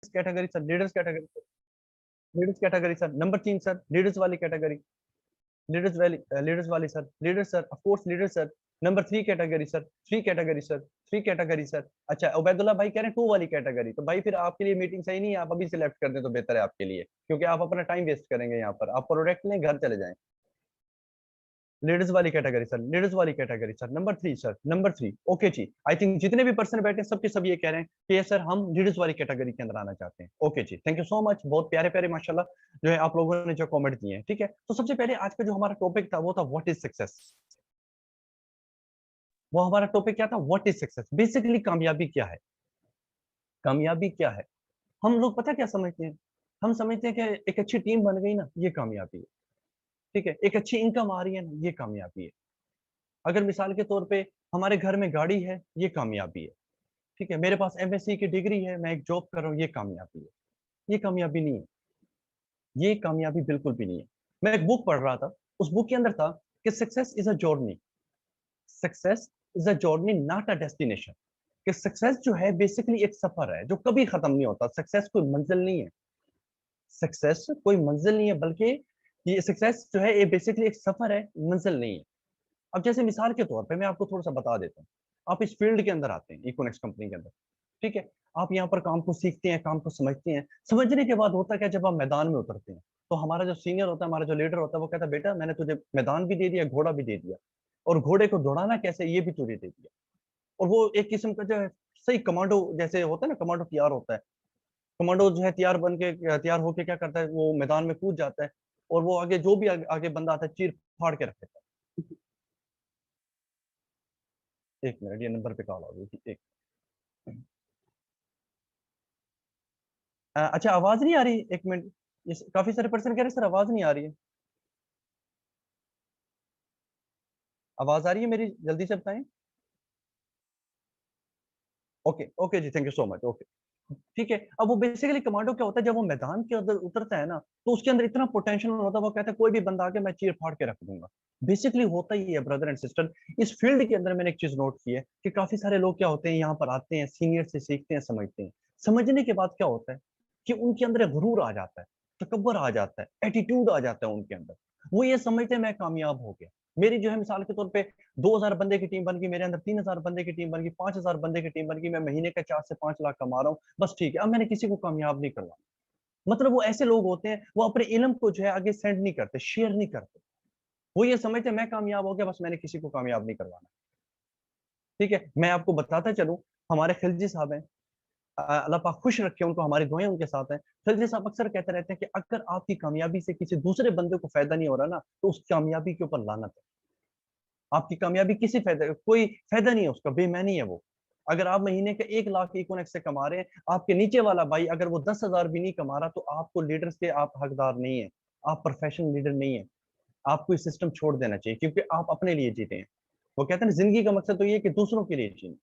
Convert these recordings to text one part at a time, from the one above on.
Category sir, leaders category, leaders category sir. Number 3 sir, leaders वाली category, leaders वाली sir, leaders sir, of course leaders sir. Number 3 category sir, 3 category sir, 3 category sir. अच्छा, उबैदुल्ला भाई कह रहे हैं 2 वाली category, तो भाई फिर आपके लिए मीटिंग सही नहीं है, आप अभी सिलेक्ट कर दें तो बेहतर है आपके लिए, क्योंकि आप अपना टाइम वेस्ट करेंगे यहाँ पर, आप प्रोडक्ट लें घर चले जाएं। लेडीज वाली कैटेगरी सर, लेडीज वाली category sir, number 3 sir, number 3। Okay जी, आई थिंक जितने भी पर्सन बैठे हैं सबके सब ये कह रहे हैं कि ये सर हम लेडीज वाली कैटेगरी के अंदर आना चाहते हैं। ओके जी, थैंक यू सो मच, बहुत प्यारे प्यारे माशाल्लाह जो है आप लोगों ने जो कमेंट दिए हैं। ठीक है, तो सबसे पहले आज का जो हमारा टॉपिक था वो था व्हाट इज सक्सेस। वो हमारा टॉपिक क्या था, व्हाट इज सक्सेस, बेसिकली कामयाबी क्या है, कामयाबी क्या है। हम लोग पता क्या समझते हैं, हम समझते हैं कि एक अच्छी टीम बन गई ना ये कामयाबी है। ठीक है, एक अच्छी इनकम आ रही है ना ये कामयाबी है। अगर मिसाल के तौर पे हमारे घर में गाड़ी है ये कामयाबी है। ठीक है, मेरे पास एमएससी की डिग्री है, मैं एक जॉब कर रहा हूँ, ये कामयाबी है। ये कामयाबी नहीं है, ये कामयाबी बिल्कुल भी नहीं है। मैं एक बुक पढ़ रहा था, उस बुक के अंदर था कि success is a journey, success is a journey not a destination. कि सक्सेस जो है बेसिकली एक सफर है जो कभी खत्म नहीं होता, सक्सेस कोई मंजिल नहीं है, सक्सेस कोई मंजिल नहीं है, बल्कि ये सक्सेस जो है ये बेसिकली एक सफर है, मंजिल नहीं है। अब जैसे मिसाल के तौर पे मैं आपको थोड़ा सा बता देता हूँ, आप इस फील्ड के अंदर आते हैं इकोनेक्स कंपनी के अंदर। ठीक है, आप यहाँ पर काम को सीखते हैं, काम को समझते हैं, समझने के बाद होता क्या, जब आप मैदान में उतरते हैं तो हमारा जो सीनियर होता है, हमारा जो लीडर होता है, वो कहता है बेटा मैंने तुझे मैदान भी दे दिया, घोड़ा भी दे दिया, और घोड़े को दौड़ाना कैसे ये भी तुझे दे दिया। और वो एक किस्म का जो है सही कमांडो जैसे होता है ना, कमांडो तैयार होता है, कमांडो जो है तैयार बन के तैयार होके क्या करता है, वो मैदान में कूद जाता है, और वो आगे जो भी आगे बंदा आता है चीर फाड़ के रख देता है। एक मिनट, ये नंबर पे कॉल आ गई थी, एक। अच्छा, आवाज नहीं आ रही, एक मिनट। काफी सारे पर्सन कह रहे सर आवाज नहीं आ रही है, आवाज आ रही है मेरी, जल्दी से बताएं। ओके ओके जी, thank you so much, okay. ठीक है, अब वो बेसिकली कमांडो क्या होता है, जब वो मैदान के अंदर उतरता है ना तो उसके अंदर इतना पोटेंशियल होता है, वो कहता है कोई भी बंदा आके मैं चीर फाड़ के रख दूंगा। बेसिकली होता ही है ब्रदर एंड सिस्टर। इस फील्ड के अंदर मैंने एक चीज नोट की है कि काफी सारे लोग क्या होते हैं, यहाँ पर आते हैं, सीनियर से सीखते हैं, समझते हैं, समझने के बाद क्या होता है कि उनके अंदर एक गुरूर आ जाता है, तकब्बर आ जाता है, एटीट्यूड आ जाता है उनके अंदर। वो ये समझते हैं मैं कामयाब हो गया, मेरी जो है मिसाल के तौर पे 2000 बंदे की टीम बन गई, मेरे अंदर 3000 बंदे की टीम बन गई, 5000 बंदे की टीम बन गई, मैं महीने का 4 से 5 लाख कमा रहा हूँ, बस ठीक है, अब मैंने किसी को कामयाब नहीं करवाना। मतलब वो ऐसे लोग होते हैं, वो अपने इल्म को जो है आगे सेंड नहीं करते, शेयर नहीं करते। वो ये समझते हैं मैं कामयाब हो गया, बस मैंने किसी को कामयाब नहीं करवाना। ठीक है, मैं आपको बताता चलूं, हमारे खिलजी साहब हैं, अल्लाह पाक खुश रखे उनको, हमारी दुआएं उनके साथ हैं। खिलजी साहब अक्सर कहते रहते हैं कि अगर आपकी कामयाबी से किसी दूसरे बंदे को फायदा नहीं हो रहा ना, तो उस कामयाबी के ऊपर लानत है। आपकी कामयाबी किसी फायदा, कोई फायदा नहीं है उसका, बेईमानी है वो। अगर आप महीने के 1 लाख इकोनेक्ट से कमा रहे हैं, आपके नीचे वाला भाई अगर वो 10,000 भी नहीं कमा रहा, तो आपको लीडर्स के आप हकदार नहीं है, आप प्रोफेशनल लीडर नहीं है। आपको इस सिस्टम छोड़ देना चाहिए, क्योंकि आप अपने लिए जीते हैं। वो कहते हैं ना, जिंदगी का मकसद तो ये है कि दूसरों के लिए जीना।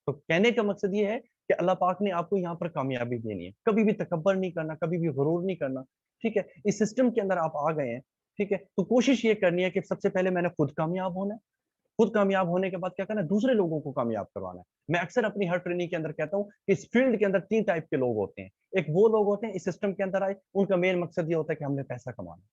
तो कहने का मकसद ये है कि अल्लाह पाक ने आपको यहाँ पर कामयाबी देनी है, कभी भी तकब्बर नहीं करना, कभी भी गुरूर नहीं करना। ठीक है, इस सिस्टम के अंदर आप आ गए हैं। ठीक है, तो कोशिश ये करनी है कि सबसे पहले मैंने खुद कामयाब होना है, खुद कामयाब होने के बाद क्या करना है, दूसरे लोगों को कामयाब करवाना है। मैं अक्सर अपनी हर ट्रेनिंग के अंदर कहता हूँ कि इस फील्ड के अंदर 3 टाइप के लोग होते हैं। एक वो लोग होते हैं इस सिस्टम के अंदर आए, उनका मेन मकसद ये होता है कि हमने पैसा कमाना है।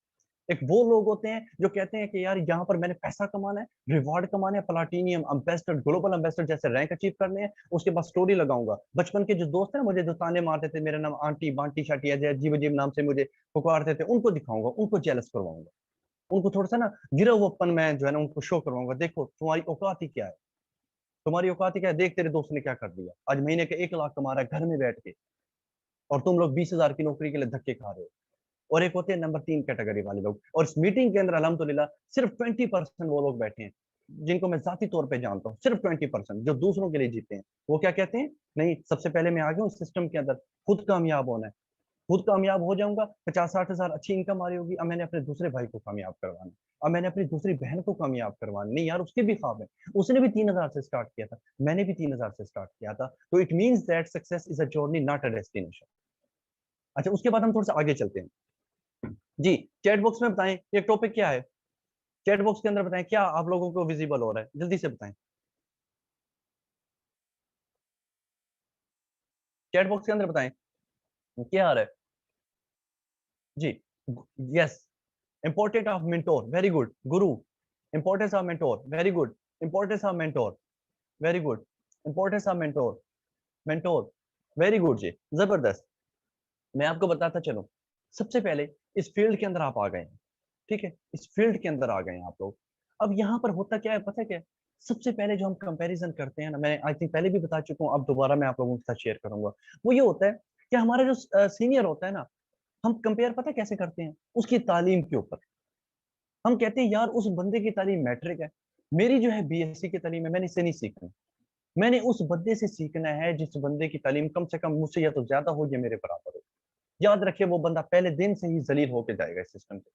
एक वो लोग होते हैं जो कहते हैं कि यार यहाँ पर मैंने पैसा कमाना है, रिवॉर्ड कमाना है, प्लाटीनियम अम्बेसडर, ग्लोबल अम्बेसडर जैसे रैंक अचीव करने हैं, उसके बाद स्टोरी लगाऊंगा। बचपन के जो दोस्त हैं ना मुझे जो ताने मारते थे, मेरा नाम आंटी बांटी शाटी अजीब अजीब नाम से मुझे पुकारते थे, उनको दिखाऊंगा, उनको जेलस करवाऊंगा, उनको थोड़ा सा ना गिरा हुआपन मैं जो है ना उनको शो करवाऊंगा, देखो तुम्हारी औकात ही क्या है, तुम्हारी औकात ही क्या है, देख तेरे दोस्त ने क्या कर दिया, आज महीने के 1 लाख कमा रहा है घर में बैठ के, और तुम लोग 20,000 की नौकरी के लिए धक्के खा रहे हो। और एक होते हैं नंबर 3 कैटेगरी वाले लोग, और इस मीटिंग के अंदर अल्हम्दुलिल्लाह सिर्फ 20% वो लोग बैठे हैं जिनको मैं जाती तौर पे जानता हूँ, सिर्फ 20% जो दूसरों के लिए जीते हैं। वो क्या कहते हैं, नहीं सबसे पहले मैं आ गया हूँ सिस्टम के अंदर, खुद कामयाब होना है, खुद कामयाब हो जाऊंगा, 50-60 हजार अच्छी इनकम आ रही होगी, अब मैंने अपने दूसरे भाई को कामयाब करवाना, अब मैंने अपनी दूसरी बहन को कामयाब करवाना। नहीं यार, उसके भी ख्वाब है, उसने भी 3,000 से स्टार्ट किया था, मैंने भी 3,000 से स्टार्ट किया था। तो it means that success is a journey not a destination. अच्छा, उसके बाद हम थोड़ा सा आगे चलते हैं जी। चैट बॉक्स में बताएं ये टॉपिक क्या है, चैट बॉक्स के अंदर बताएं क्या आप लोगों को विजिबल हो रहा है, जल्दी से बताएं। चैट बॉक्स के अंदर बताएं। क्या आ रहा है जी? Yes, important of mentor, very good guru. Importance of mentor, very good. Importance of mentor, very good. Importance of mentor, mentor, very good जी, जबरदस्त। मैं आपको बताता चलूं, सबसे पहले इस फील्ड के अंदर आप आ गए हैं, ठीक है, इस फील्ड के अंदर आ गए हैं आप लोग। अब यहाँ पर होता क्या है पता है क्या है? सबसे पहले जो हम कंपैरिजन करते हैं ना, मैं आई थिंक पहले भी बता चुका हूँ, अब दोबारा मैं आप लोगों के साथ शेयर करूंगा। वो ये होता है कि हमारा जो सीनियर होता है ना, हम कंपेयर पता है कैसे करते हैं? उसकी तालीम के ऊपर। हम कहते हैं यार उस बंदे की तालीम मैट्रिक है, मेरी जो है बीएससी की तालीम है, मैंने इससे नहीं सीखना। मैंने उस बंदे से सीखना है जिस बंदे की तालीम कम से कम मुझसे या तो ज्यादा हो या मेरे बराबर हो। याद रखिए वो बंदा पहले दिन से ही जलील होके जाएगा इस सिस्टम से,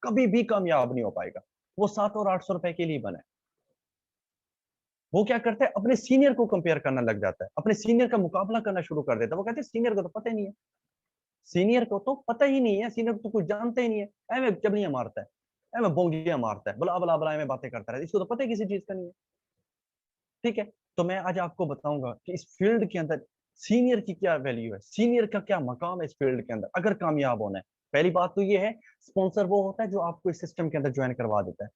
कभी भी कामयाब नहीं हो पाएगा। वो 700 और 800 रुपए के लिए बना है। वो क्या करता है? अपने सीनियर को कंपेयर करना लग जाता है, अपने सीनियर का मुकाबला करना शुरू कर देता है। वो कहते हैं सीनियर को तो पता ही नहीं है, सीनियर को तो पता ही नहीं है, सीनियर को तो कुछ जानता ही नहीं है, ऐ चबलियां मारता है, ऐ बोंगियां मारता है, बला बला बला में बातें करता है, इसको तो पता है किसी चीज का नहीं है। ठीक है, तो मैं आज आपको बताऊंगा कि इस फील्ड के अंदर सीनियर की क्या वैल्यू है, सीनियर का क्या मकाम है इस फील्ड के अंदर अगर कामयाब होना है। पहली बात तो ये है, स्पॉन्सर वो होता है जो आपको इस सिस्टम के अंदर ज्वाइन करवा देता है।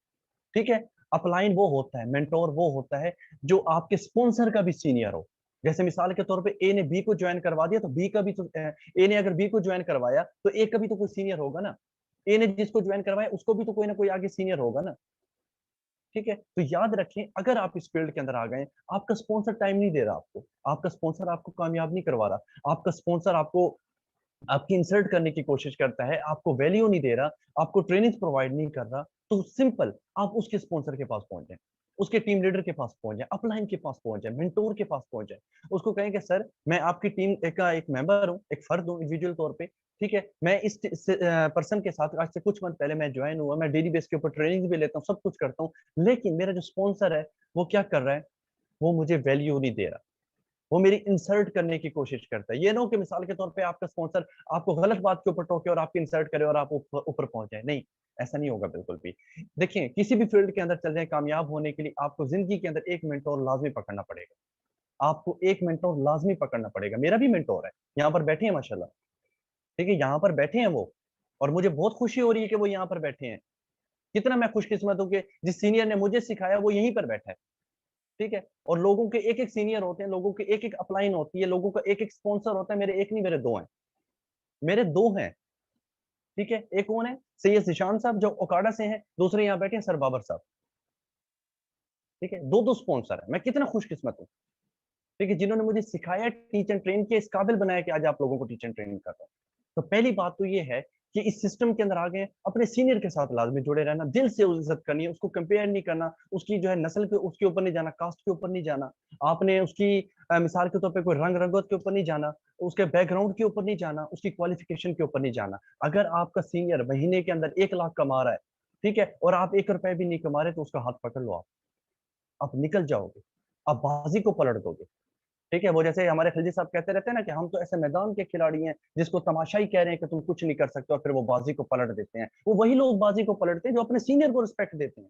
ठीक है, अपलाइन वो होता है, मेंटोर वो होता है जो आपके स्पॉन्सर का भी सीनियर हो। जैसे मिसाल के तौर पे ए ने बी को ज्वाइन करवा दिया, तो बी का भी तो ए ने अगर बी को ज्वाइन करवाया तो ए का भी तो कोई सीनियर होगा ना। ए ने जिसको ज्वाइन करवाया उसको भी तो कोई ना कोई आगे सीनियर होगा ना। ठीक है, तो याद रखें अगर आप इस फील्ड के अंदर आ गए, आपका स्पॉन्सर टाइम नहीं दे रहा आपको, आपका स्पॉन्सर आपको कामयाब नहीं करवा रहा, आपका स्पॉन्सर आपको आपकी इंसल्ट करने की कोशिश करता है, आपको वैल्यू नहीं दे रहा, आपको ट्रेनिंग प्रोवाइड नहीं कर रहा, तो सिंपल आप उसके स्पॉन्सर के पास पहुंच जाए, उसके टीम लीडर के पास पहुंच जाए, अपलाइन के पास पहुंच जाए, मेंटोर के पास पहुंच जाए। उसको कहें कि सर मैं आपकी टीम का एक मेंबर हूँ, एक फर्द हूँ इंडिविजुअल तौर पे। ठीक है, मैं इस पर्सन के साथ आज से कुछ मंथ पहले मैं ज्वाइन हुआ, मैं डेली बेस के ऊपर ट्रेनिंग भी लेता हूँ, सब कुछ करता हूँ, लेकिन मेरा जो स्पॉन्सर है वो क्या कर रहा है? वो मुझे वैल्यू नहीं दे रहा, वो मेरी इंसल्ट करने की कोशिश करता है। ये ना हो कि मिसाल के तौर पे आपका स्पॉन्सर आपको गलत बात के ऊपर टोके और आपकी इंसल्ट करे और आप ऊपर पहुंच जाए, नहीं, ऐसा नहीं होगा बिल्कुल भी। देखिए किसी भी फील्ड के अंदर चल रहे हैं, कामयाब होने के लिए आपको जिंदगी के अंदर एक मेंटोर लाजमी पकड़ना पड़ेगा। आपको एक मेंटोर लाजमी पकड़ना पड़ेगा। मेरा भी मेंटोर है, यहाँ पर बैठे हैं माशाल्लाह। ठीक है, यहाँ पर बैठे हैं वो, और मुझे बहुत खुशी हो रही है कि वो यहाँ पर बैठे हैं। कितना मैं खुशकिस्मत हूँ कि जिस सीनियर ने मुझे सिखाया वो यहीं पर बैठा है। ठीक है, और लोगों के एक एक सीनियर होते हैं, लोगों के एक एक अपलाइन होती है, लोगों का एक एक स्पॉन्सर होता है। मेरे एक नहीं, मेरे दो हैं, मेरे दो हैं। ठीक है, एक कौन है? सैयद जिशान साहब जो ओकाडा से हैं, दूसरे यहाँ बैठे हैं सर बाबर साहब। ठीक है, दो दो स्पॉन्सर है, मैं कितना खुशकिस्मत हूँ। ठीक है, जिन्होंने मुझे सिखाया, टीच एंड ट्रेन किया, इस काबिल बनाया कि आज आप लोगों को टीच एंड ट्रेनिंग कर रहा हूँ। तो पहली बात तो ये है कि इस सिस्टम के अंदर आ गए, अपने सीनियर के साथ लाजमी जुड़े रहना, दिल से इज्जत करनी है, उसको कंपेयर नहीं करना, उसकी जो है नस्ल के उसके ऊपर नहीं जाना, कास्ट के ऊपर नहीं जाना, आपने उसकी मिसाल के तौर पे कोई रंग रंगत के ऊपर नहीं जाना, उसके बैकग्राउंड के ऊपर नहीं जाना, उसकी क्वालिफिकेशन के ऊपर नहीं जाना। अगर आपका सीनियर महीने के अंदर 1 लाख कमा रहा है, ठीक है, और आप 1 रुपए भी नहीं कमा रहे, तो उसका हाथ पकड़ लो, आप निकल जाओगे, आप बाजी को पलट दोगे। ठीक है, वो जैसे हमारे खिलजी साहब कहते रहते हैं ना कि हम तो ऐसे मैदान के खिलाड़ी हैं जिसको तमाशा ही कह रहे हैं कि तुम कुछ नहीं कर सकते, और फिर वो बाजी को पलट देते हैं। वो वही लोग बाजी को पलटते हैं जो अपने सीनियर को रिस्पेक्ट देते हैं,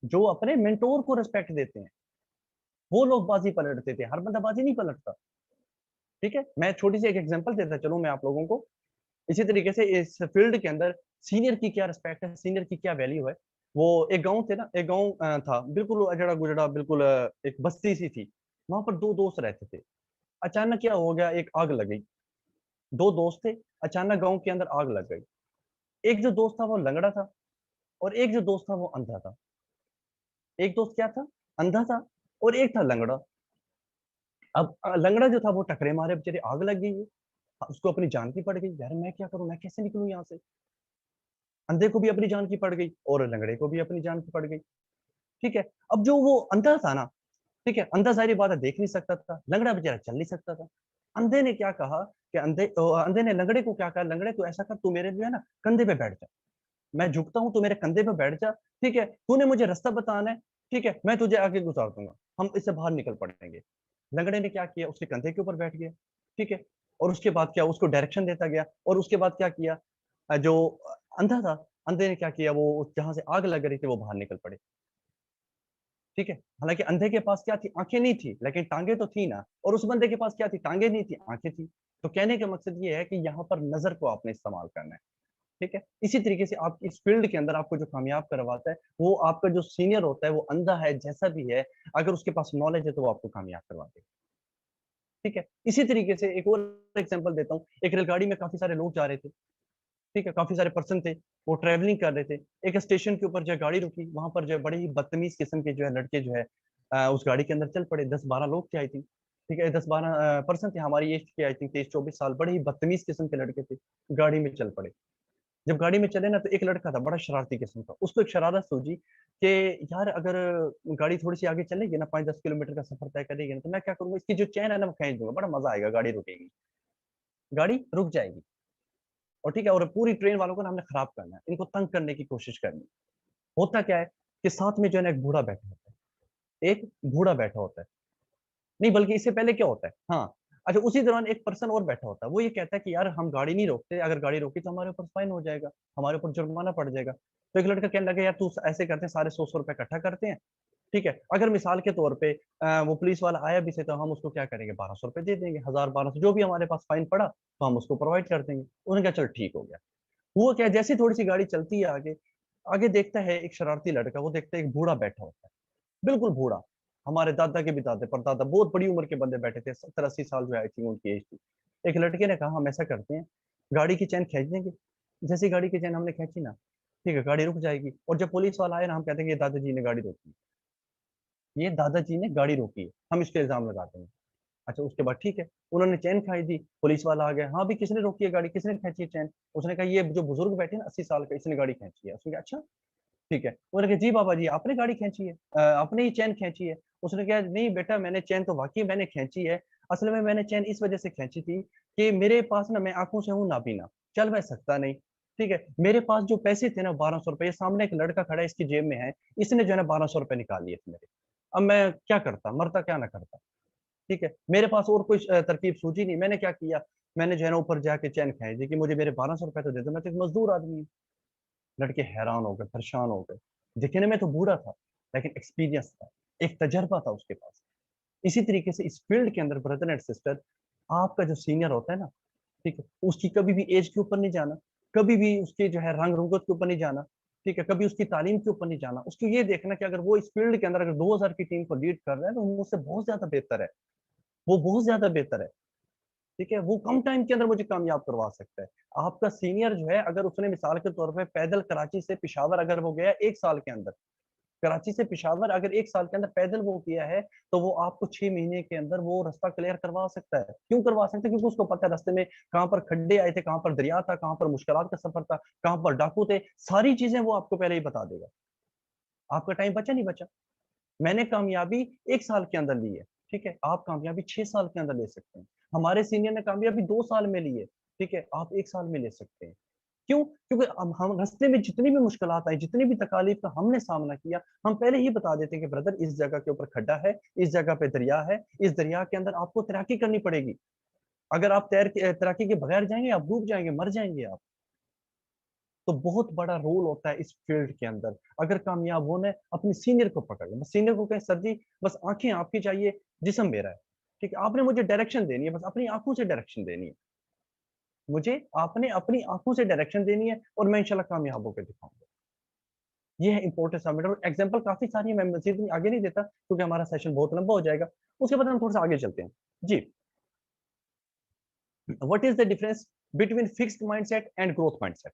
जो अपने मेंटोर को रिस्पेक्ट देते हैं, वो लोग बाजी पलट देते हैं, हर बंदा बाजी नहीं पलटता। ठीक है, मैं छोटी सी एक एग्जांपल देता चलूं मैं आप लोगों को। इसी तरीके से इस फील्ड के अंदर सीनियर की क्या रिस्पेक्ट है, सीनियर की क्या वैल्यू है। वो एक गांव थे ना, एक गांव था बिल्कुल अजड़ा गुजड़ा, बिल्कुल एक बस्ती सी थी। वहां पर दो दोस्त रहते थे। अचानक क्या हो गया, एक आग लग गई। दो दोस्त थे, अचानक गांव के अंदर आग लग गई। एक जो दोस्त था वो लंगड़ा था, और एक जो दोस्त था वो अंधा था। एक दोस्त क्या था? अंधा था, और एक था लंगड़ा। अब लंगड़ा जो था वो टकरे मारे, बेचारे आग लग गई है, उसको अपनी जान की पड़ गई, यार मैं क्या करूं, मैं कैसे निकलूं यहाँ से। अंधे को भी अपनी जान की पड़ गई और लंगड़े को भी अपनी जान की पड़ गई। ठीक है, अब जो वो अंधा था ना, ठीक है, अंधा सारी बात है, देख नहीं सकता था, लंगड़ा बेचारा चल नहीं सकता था। अंधे ने क्या कहा कि अंधे ने लंगड़े को क्या कहा, लंगड़े तू ऐसा कर, तू मेरे जो है ना कंधे पे बैठ जा, मैं झुकता हूँ, तू मेरे कंधे पे बैठ जा। ठीक है, तूने मुझे रास्ता बताना है, ठीक है, मैं तुझे आगे गुजार दूंगा, हम इससे बाहर निकल पड़ेंगे। लंगड़े ने क्या किया, उसके कंधे के ऊपर बैठ गया। ठीक है, और उसके बाद क्या, उसको डायरेक्शन देता गया, और उसके बाद क्या किया, जो अंधा था, अंधे ने क्या किया, वो जहां से आग लग रही थी वो बाहर निकल पड़े। ठीक है, हालांकि अंधे के पास क्या थी, आंखें नहीं थी, लेकिन टांगे तो थी ना, और उस बंदे के पास क्या थी, टांगे नहीं थी, आंखें थी। तो कहने का मकसद ये है कि यहाँ पर नज़र को आपने इस्तेमाल करना है, ठीक है? इसी तरीके से आप इस फ़ील्ड के अंदर आपको जो कामयाब करवाता है, वो आपका जो सीनियर होता है, वो अंधा है, जैसा भी है, अगर उसके पास नॉलेज है तो वो आपको कामयाब करवा देगा, ठीक है? इसी तरीके से एक और एग्ज़ाम्पल देता हूँ, एक रेलगाड़ी में काफ़ी सारे लोग जा रहे थे, ठीक है? काफ़ी सारे पर्सन थे, वो ट्रैवलिंग कर रहे थे। एक स्टेशन के ऊपर जो है गाड़ी रुकी, वहाँ पर जो है बड़े ही बदतमीज़ किस्म के जो है लड़के जो है उस गाड़ी के अंदर चल पड़े, 10-12 लोग थे आई थिंक, ठीक है? 10-12 पर्सन थे हमारी एज के आई थिंक 23-24 साल, बड़े ही बदतमीज़ किस्म के लड़के थे, गाड़ी में चल पड़े। जब गाड़ी में चले ना तो एक लड़का था बड़ा शरारती किस्म का, उसको एक शरारत सूझी कि यार अगर गाड़ी थोड़ी-सी आगे चलेगी ना 5-10 किलोमीटर का सफ़र तय करेगी ना, तो मैं क्या करूँगा इसकी जो चेन है ना, मैं खींच दूँगा, बड़ा मज़ा आएगा, गाड़ी रुकेगी। गाड़ी रुक जाएगी और ठीक है और पूरी ट्रेन वालों को ना हमने खराब करना है, इनको तंग करने की कोशिश करनी है। होता क्या है कि साथ में जो है ना एक बूढ़ा बैठा होता है, एक बूढ़ा बैठा होता है। नहीं बल्कि इससे पहले क्या होता है हाँ, अच्छा उसी दौरान एक पर्सन और बैठा होता है, वो ये कहता है कि यार हम गाड़ी नहीं रोकते, अगर गाड़ी रोकी तो हमारे ऊपर फाइन हो जाएगा, हमारे ऊपर जुर्माना पड़ जाएगा। तो एक लड़का कहने लगा यार तू ऐसे करते हैं सारे 100-100 रुपए इकट्ठा करते हैं, ठीक है? अगर मिसाल के तौर पे वो पुलिस वाला आया भी सही तो हम उसको क्या करेंगे 1200 रुपए दे देंगे, 1000-1200 जो भी हमारे पास फाइन पड़ा, तो हम उसको प्रोवाइड कर देंगे। उन्होंने कहा चलो ठीक हो गया। हुआ क्या जैसे ही थोड़ी-सी गाड़ी चलती है आगे, आगे देखता है एक शरारती लड़का, वो देखता है एक बूढ़ा बैठा होता है, बिल्कुल बूढ़ा। हमारे दादा के भी दादा परदादा बहुत बड़ी उम्र के बंदे बैठे थे, 70-80 साल जो है आई थिंक उनकी एज थी। एक लड़के ने कहा हम ऐसा करते हैं, गाड़ी की चेन खींच देंगे। जैसे ही गाड़ी की चेन हमने खींची ना, ठीक है, गाड़ी रुक जाएगी और जब पुलिस वाला आए ना हम कहते हैं कि ये दादाजी ने गाड़ी रोकी, ये दादाजी ने गाड़ी रोकी है, हम इस पे इल्ज़ाम लगाते हैं। अच्छा उसके बाद ठीक है, उन्होंने चेन खींच दी, पुलिस वाला आ गया, हाँ, भी किसने रोकी है गाड़ी, किसने खींची है चेन? उसने कहा ये जो बुजुर्ग बैठे हैं ना 80 साल का इसने गाड़ी खींची है। उसने कहा अच्छा, ठीक है। उन्होंने कहा जी बाबा जी आपने गाड़ी खींची है आपने ही चेन खींची है। उसने कहा नहीं बेटा मैंने चेन तो वाक़ई मैंने खींची है। असल में मैंने चेन इस वज़ह से खींची थी कि मेरे पास ना मैं आँखों से हूँ नाबीना, चल मैं सकता नहीं, ठीक है। मेरे पास जो पैसे थे ना 1200 रुपए सामने एक लड़का खड़ा है इसकी जेब में है, इसने जो है ना 1200 रुपए निकाल लिए थे मेरे। अब मैं क्या करता, मरता क्या ना करता। ठीक है? मेरे पास और कोई तरकीब सूझी नहीं, मैंने क्या किया, मैंने जो है ना ऊपर जाके चेन खींच दी कि मुझे मेरे 1200 रुपए तो दे दो, मैं तो एक मज़दूर आदमी हूँ। लड़के हैरान हो गए, परेशान हो गए। दिखने में तो बूढ़ा था, लेकिन एक्सपीरियंस था, एक तजर्बा था उसके पास। इसी तरीके से इस फील्ड के अंदर ब्रदर एंड सिस्टर, आपका जो सीनियर होता है ना, ठीक है? उसकी कभी भी ऐज के ऊपर नहीं जाना, कभी भी उसके जो है रंग-रूंगत के ऊपर नहीं जाना, ठीक है? कभी उसकी तालीम के ऊपर नहीं जाना। उसको ये देखना कि अगर वो इस फील्ड के अंदर अगर 2000 की टीम को लीड कर रहा है, तो वो मुझसे बहुत ज़्यादा बेहतर है। वो बहुत ज़्यादा बेहतर है। ठीक है? वो कम टाइम के अंदर मुझे कामयाब करवा सकता है। आपका सीनियर जो है अगर उसने मिसाल के तौर पे पैदल कराची से पेशावर अगर वो गया 1 साल के अंदर, कराची से पेशावर अगर 1 साल के अंदर पैदल वो किया है, तो वो आपको 6 महीने के अंदर वो रास्ता क्लियर करवा सकता है। क्यों करवा सकता है? क्योंकि उसको पता है रास्ते में कहाँ पर खड्डे आए थे, कहाँ पर दरिया था, कहाँ पर मुश्किलात का सफ़र था, कहाँ पर डाकू थे, सारी चीज़ें वो आपको पहले ही बता देगा। आपका टाइम बचा नहीं बचा। मैंने कामयाबी 1 साल के अंदर ली है, ठीक है? आप कामयाबी 6 साल के अंदर ले सकते हैं। हमारे सीनियर ने कामयाबी 2 साल में ली है, ठीक है? आप 1 साल में ले सकते हैं। क्यों? क्योंकि अब हम रास्ते में जितनी भी मुश्किलात आई, जितनी भी तकालीफ का हमने सामना किया, हम पहले ही बता देते हैं कि ब्रदर इस जगह के ऊपर खड्डा है, इस जगह पे दरिया है, इस दरिया के अंदर आपको तैराकी करनी पड़ेगी। अगर आप तैराकी के बगैर जाएँगे, आप डूब जाएँगे, मर जाएँगे आप। तो बहुत बड़ा रोल होता है इस फील्ड के अंदर। अगर कामयाब होना है, अपने सीनियर को पकड़ लो। बस सीनियर को कहें, "सर जी, बस आँखें आपकी चाहिए, जिस्म मेरा है।" ठीक है? आपने मुझे डायरेक्शन देनी है, बस अपनी आँखों से डायरेक्शन देनी है। मुझे आपने अपनी आँखों से डायरेक्शन देनी है और मैं इंशाल्लाह कामयाब होके दिखाऊँगा। ये है इम्पोर्टेंस ऑफ मेथड और एग्ज़ाम्पल काफ़ी सारी है, मैं मज़ीद आगे नहीं देता क्योंकि हमारा सेशन बहुत लंबा हो जाएगा। उसके बाद हम थोड़ा-सा आगे चलते हैं। जी, what is the difference between fixed mindset and growth mindset?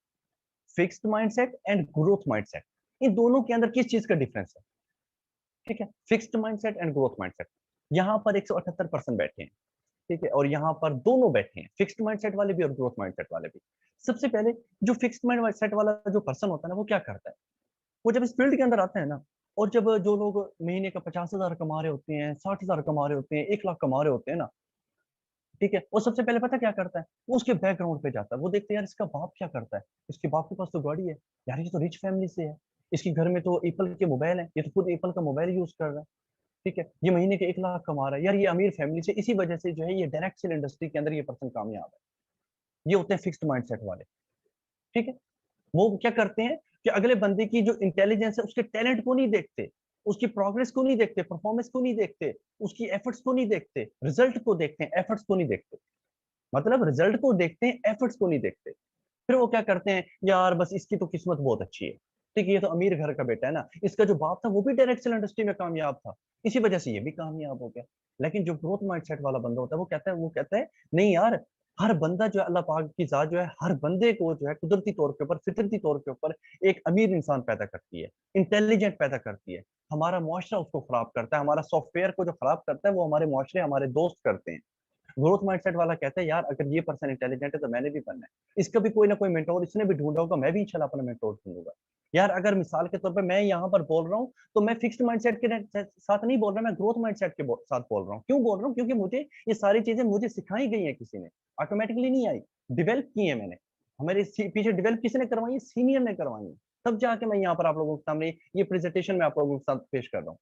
Fixed mindset and growth mindset, इन दोनों के अंदर किस चीज़ का डिफरेंस है? ठीक है? Fixed mindset and growth mindset. यहाँ पर 178 पर्सन बैठे हैं, ठीक है? और यहाँ पर दोनों बैठे हैं, फिक्स्ड माइंडसेट वाले भी और ग्रोथ माइंडसेट वाले भी। सबसे पहले जो फिक्स्ड माइंडसेट वाला जो पर्सन होता है ना, वो क्या करता है? वो जब इस फील्ड के अंदर आता है ना और जब जो लोग महीने का 50,000 कमा रहे होते हैं, 60,000 कमा रहे होते हैं, 1 लाख कमा रहे होते हैं ना, ठीक है? वो सबसे पहले पता क्या करता है? वो उसके बैकग्राउंड पे जाता है। वो देखता है यार इसका बाप क्या करता है? इसके बाप के पास तो गाड़ी है। यार ये तो रिच फैमिली से है। इसके घर में तो एप्पल के मोबाइल हैं। ये तो खुद एप्पल का मोबाइल यूज़ कर रहा है। ठीक है? ये महीने के 1 लाख कमा रहा है। यार ये अमीर फैमिली से इसी वजह से जो है ये डायरेक्ट सेल इंडस्ट्री के अंदर ये पर्सन कामयाब है। ये होते हैं फिक्स्ड माइंडसेट वाले। ठीक है? वो क्या करते हैं कि अगले बंदे की जो इंटेलिजेंस है उसके टैलेंट को नहीं देखते, उसकी प्रोग्रेस को नहीं देखते, परफॉर्मेंस को नहीं देखते, उसकी एफर्ट्स को नहीं देखते, रिजल्ट को देखते हैं, एफर्ट्स को नहीं देखते। मतलब रिजल्ट को देखते हैं, एफर्ट्स को नहीं देखते। फिर वो क्या करते हैं, यार बस इसकी तो किस्मत बहुत अच्छी है, ठीक है, ये तो अमीर घर का बेटा है ना, इसका जो बाप था वो भी डायरेक्ट सेल इंडस्ट्री में कामयाब था, इसी वजह से ये भी कामयाब हो गया। लेकिन जो ग्रोथ माइंडसेट वाला बंदा होता है वो कहता है नहीं यार, हर बंदा जो है, अल्लाह पाक की जात जो है हर बंदे को जो है कुदरती तौर के ऊपर, फितरती तौर के ऊपर एक अमीर इंसान पैदा करती है, इंटेलिजेंट पैदा करती है। हमारा मुआशरा उसको खराब करता है, हमारा सॉफ्टवेयर को जो खराब करता है वो हमारे मुआशरे, हमारे दोस्त करते हैं। ग्रोथ माइंडसेट वाला कहता है यार अगर ये पर्सन इंटेलिजेंट है तो मैंने भी बनना है, इसका भी कोई ना कोई मेंटोर इसने भी ढूंढा होगा, मैं भी इंशाल्लाह अपना मेंटोर ढूंढूंगा। यार अगर मिसाल के तौर पे मैं यहाँ पर बोल रहा हूँ तो मैं फिक्स्ड माइंडसेट के साथ नहीं बोल रहा, मैं ग्रोथ माइंडसेट के साथ बोल रहा हूँ। क्यों बोल रहा हूँ? क्योंकि मुझे ये सारी चीजें मुझे सिखाई गई है किसी ने, ऑटोमेटिकली नहीं आई, डिवेल्प की है मैंने, हमारे पीछे डिवेल्प किसने करवाई है? सीनियर ने करवाई है। तब जाके मैं यहाँ पर आप लोगों के सामने ये प्रेजेंटेशन में आप लोगों के साथ पेश कर रहा हूँ।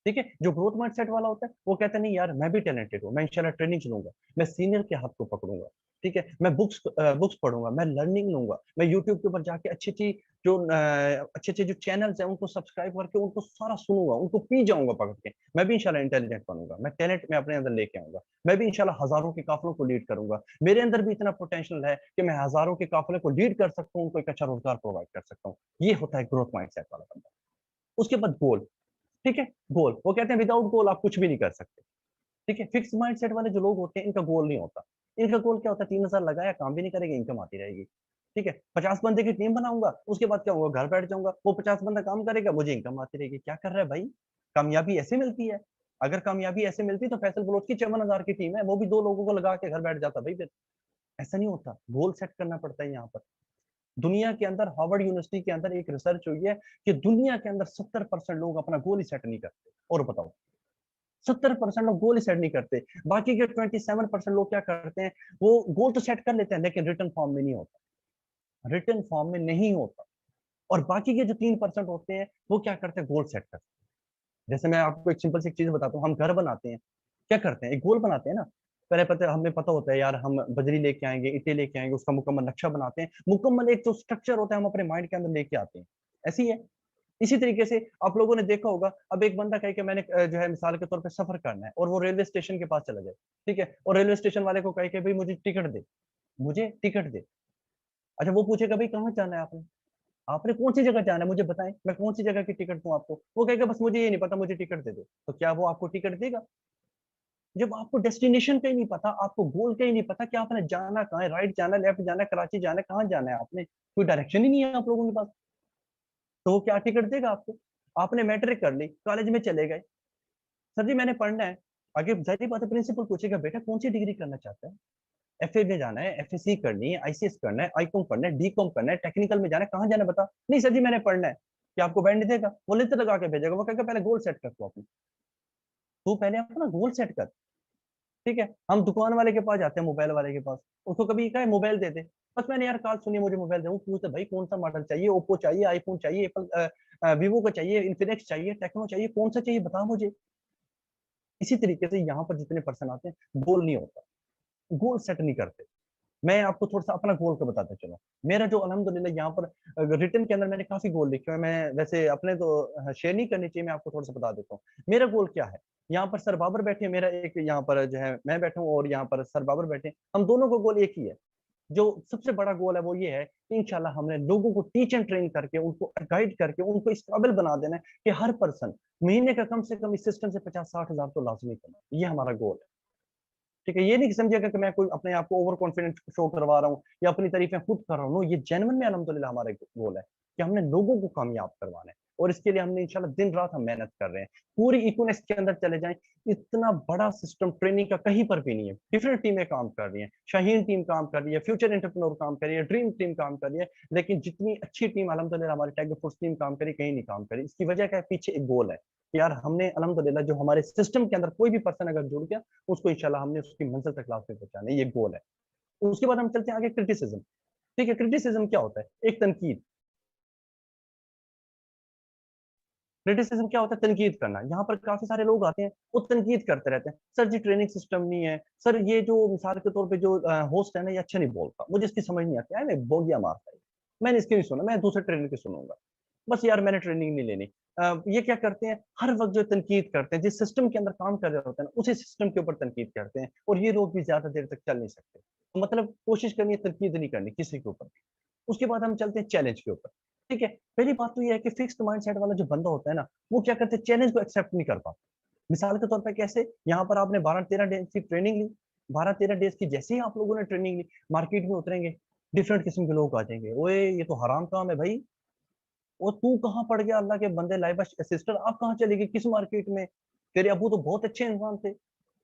ठीक है, जो ग्रोथ माइंडसेट वाला होता है वो कहता है नहीं यार मैं भी टैलेंटेड हूँ, मैं इंशाल्लाह ट्रेनिंग लूंगा, मैं सीनियर के हाथ को पकड़ूंगा, ठीक है, मैं बुक्स पढ़ूंगा, मैं लर्निंग लूंगा, मैं यूट्यूब के ऊपर जाके अच्छी अच्छी जो अच्छे अच्छे जो चैनल्स हैं उनको सब्सक्राइब करके उनको सारा सुनूंगा, उनको पी जाऊंगा पकड़ के, मैं भी इंशाल्लाह इंटेलिजेंट बनूंगा, मैं टैलेंट में अपने अंदर लेके आऊंगा, मैं भी इंशाल्लाह हजारों के काफिलों को लीड करूंगा, मेरे अंदर भी इतना पोटेंशियल है कि मैं हजारों के काफिले को लीड कर सकता हूँ, उनको एक अच्छा रोजगार प्रोवाइड कर सकता हूँ। ये होता है ग्रोथ माइंडसेट वाला बंदा। उसके बाद गोल, ठीक है, गोल वो कहते हैं विदाउट गोल आप कुछ भी नहीं कर सकते। ठीक है, फिक्स माइंडसेट वाले जो लोग होते हैं इनका गोल नहीं होता। इनका गोल क्या होता है? 3,000 लगाया, काम भी नहीं करेंगे, इनकम आती रहेगी। ठीक है, 50 बंदे की टीम बनाऊंगा, उसके बाद क्या होगा? घर बैठ जाऊंगा, वो 50 बंदा काम करेगा, मुझे इनकम आती रहेगी। क्या कर रहा है भाई? कामयाबी ऐसे मिलती है? अगर कामयाबी ऐसे मिलती तो फैसल बलोच की 54,000 की टीम है, वो भी 2 लोगों को लगा के घर बैठ जाता भाई। फिर ऐसा नहीं होता, गोल सेट करना पड़ता है यहाँ पर। दुनिया के अंदर हार्वर्ड यूनिवर्सिटी के अंदर एक रिसर्च हुई है कि दुनिया के अंदर 70% लोग अपना गोल ही सेट नहीं करते। और बताओ, 70% लोग गोल ही सेट नहीं करते। बाकी के 27% लोग क्या करते हैं? वो गोल तो सेट कर लेते हैं लेकिन रिटर्न फॉर्म में नहीं होता, रिटर्न फॉर्म में नहीं होता। और बाकी के जो 3% होते हैं वो क्या करते हैं? गोल सेट करते हैं। जैसे मैं आपको एक सिंपल सी चीज बताता हूँ, हम घर बनाते हैं, क्या करते हैं? एक गोल बनाते हैं ना। पहले पता हमें पता होता है यार हम बजरी लेके आएंगे, ईंटें लेके आएंगे, उसका मुकम्मल नक्शा बनाते हैं, मुकम्मल एक जो स्ट्रक्चर होता है हम अपने माइंड के अंदर लेके आते हैं। ऐसी ही है। इसी तरीके से आप लोगों ने देखा होगा, अब एक बंदा कहे कि मैंने जो है मिसाल के तौर पे सफर करना है और वो रेलवे स्टेशन के पास चला जाए, ठीक है, और रेलवे स्टेशन वाले को कहे कि भाई मुझे टिकट दे, मुझे टिकट दे। अच्छा, वो पूछेगा भाई कहाँ जाना है आपने? आपने कौन सी जगह जाना है मुझे बताएं, मैं कौन सी जगह की टिकट दूं आपको? वो कहेगा बस मुझे ये नहीं पता, मुझे टिकट दे दो। तो क्या वो आपको टिकट देगा? जब आपको डेस्टिनेशन का ही नहीं पता, आपको गोल का ही नहीं पता कि आपने जाना कहाँ है, राइट जाना है, लेफ्ट जाना है, कराची जाना है, कहाँ जाना है, आपने कोई डायरेक्शन ही नहीं है आप लोगों के पास, तो वो क्या टिकट देगा आपको? आपने मैट्रिक कर ली, कॉलेज में चले गए, सर जी मैंने पढ़ना है। आगे जाहिर बात है प्रिंसिपल पूछेगा बेटा कौन सी डिग्री करना चाहता है? एफए में जाना है, एफएससी करनी है, आईसीएस करना है, आईकॉम करना है, डीकॉम करना है, टेक्निकल में जाना है, कहाँ जाना है बता? नहीं सर जी मैंने पढ़ना है। क्या आपको बैंड देगा? वो लेते लगा के भेजेगा, वो कहेगा पहले गोल सेट कर तू अपनी, तू पहले अपना गोल सेट कर। ठीक है, हम दुकान वाले के पास जाते हैं, मोबाइल वाले के पास, उसको कभी कहा मोबाइल दे दे, बस मैंने यार कॉल सुनी मुझे मोबाइल दे, वो पूछते भाई कौन सा मॉडल चाहिए, ओप्पो चाहिए, आईफोन चाहिए, एप्पल वीवो का चाहिए, इन्फिनिक्स चाहिए, टेक्नो चाहिए, कौन सा चाहिए बता मुझे। इसी तरीके से यहाँ पर जितने पर्सन आते हैं गोल नहीं होता, गोल सेट नहीं करते। मैं आपको थोड़ा सा अपना गोल का बताता चलो। मेरा जो अल्हम्दुलिल्लाह यहाँ पर रिटर्न के अंदर मैंने काफी गोल लिखे हुए हैं, मैं वैसे अपने तो शेयर नहीं करनी चाहिए, मैं आपको थोड़ा सा बता देता हूँ मेरा गोल क्या है। यहाँ पर सर बाबर बैठे हैं, मेरा एक यहाँ पर जो है मैं बैठा हूँ और यहाँ पर सर बाबर बैठे हैं, हम दोनों का गोल एक ही है। जो सबसे बड़ा गोल है वो ये है कि इंशाल्लाह हमने लोगों को टीच एंड ट्रेन करके, उनको गाइड करके, उनको इस काबिल बना देना है कि हर पर्सन महीने का कम से कम इस सिस्टम से 50-60 हज़ार तो लाजमी कमाए। ये हमारा गोल है। ठीक है, ये नहीं समझिएगा कि मैं कोई अपने आप को ओवर कॉन्फिडेंट शो करवा रहा हूँ या अपनी तारीफें खुद कर रहा हूँ, ये जेन्युइन में अल्हम्दुलिल्लाह हमारा गोल है कि हमने लोगों को कामयाब करवाना है। और इसके लिए हमने इंशाल्लाह दिन रात हम मेहनत कर रहे हैं। पूरी इकोनेक्स के अंदर चले जाएं, इतना बड़ा सिस्टम ट्रेनिंग का कहीं पर भी नहीं है। डिफरेंट टीमें काम कर रही हैं, शाहीन टीम काम कर रही है, फ्यूचर एंटरप्रेन्योर काम कर रही है, ड्रीम टीम काम कर रही है, लेकिन जितनी अच्छी टीम अल्हम्दुलिल्लाह हमारी टेक फोर्स टीम काम करी, कहीं नहीं काम करी। इसकी वजह क्या है? पीछे एक गोल है कि यार हमने अल्हम्दुलिल्लाह जो हमारे सिस्टम के अंदर कोई भी पर्सन अगर जुड़ गया, उसको इंशाल्लाह हमने उसकी मंजिल तक लास्ट में पहुंचाना है, ये गोल है। उसके बाद हम चलते हैं आगे, क्रिटिसिज्म। ठीक है, क्रिटिसिज्म क्या होता है? एक तनकीद। क्रिटिसिज्म क्या होता है? तनकीद करना। यहाँ पर काफी सारे लोग आते हैं, वो तनकीद करते रहते हैं, सर जी ट्रेनिंग सिस्टम नहीं है, सर ये जो मिसाल के तौर पे जो होस्ट है ना ये अच्छा नहीं बोलता, मुझे इसकी समझ नहीं आती है, मैं बोगिया मारता है, मैंने इसकी नहीं सुना, मैं दूसरे ट्रेनर की सुनूंगा। बस यार मैंने ट्रेनिंग नहीं लेनी। ये क्या करते हैं, हर वक्त जो तनकीद करते हैं, जिस सिस्टम के अंदर काम कर रहे होते हैं ना, उसी सिस्टम के ऊपर तनकीद करते हैं, और ये लोग भी ज्यादा देर तक चल नहीं सकते। तो मतलब कोशिश करनी है तनकीद नहीं करनी किसी के ऊपर। उसके बाद हम चलते हैं चैलेंज के ऊपर। ठीक है, पहली बात तो ये है कि फिक्स्ड माइंडसेट वाला जो बंदा होता है ना, वो क्या करते हैं, चैलेंज को एक्सेप्ट नहीं कर पाता। मिसाल के तौर पे कैसे, यहाँ पर आपने 12-13 डेज की ट्रेनिंग ली, 12-13 डेज की जैसे ही आप लोगों ने ट्रेनिंग ली, मार्केट में उतरेंगे, डिफरेंट किस्म के लोग आ जाएंगे, ओए ये तो हराम काम है भाई, वो तू कहाँ पड़ गया अल्लाह के बंदे, लाइबा सिस्टर आप कहाँ चली गई, किस मार्केट में, तेरे अबू तो बहुत अच्छे इंसान थे,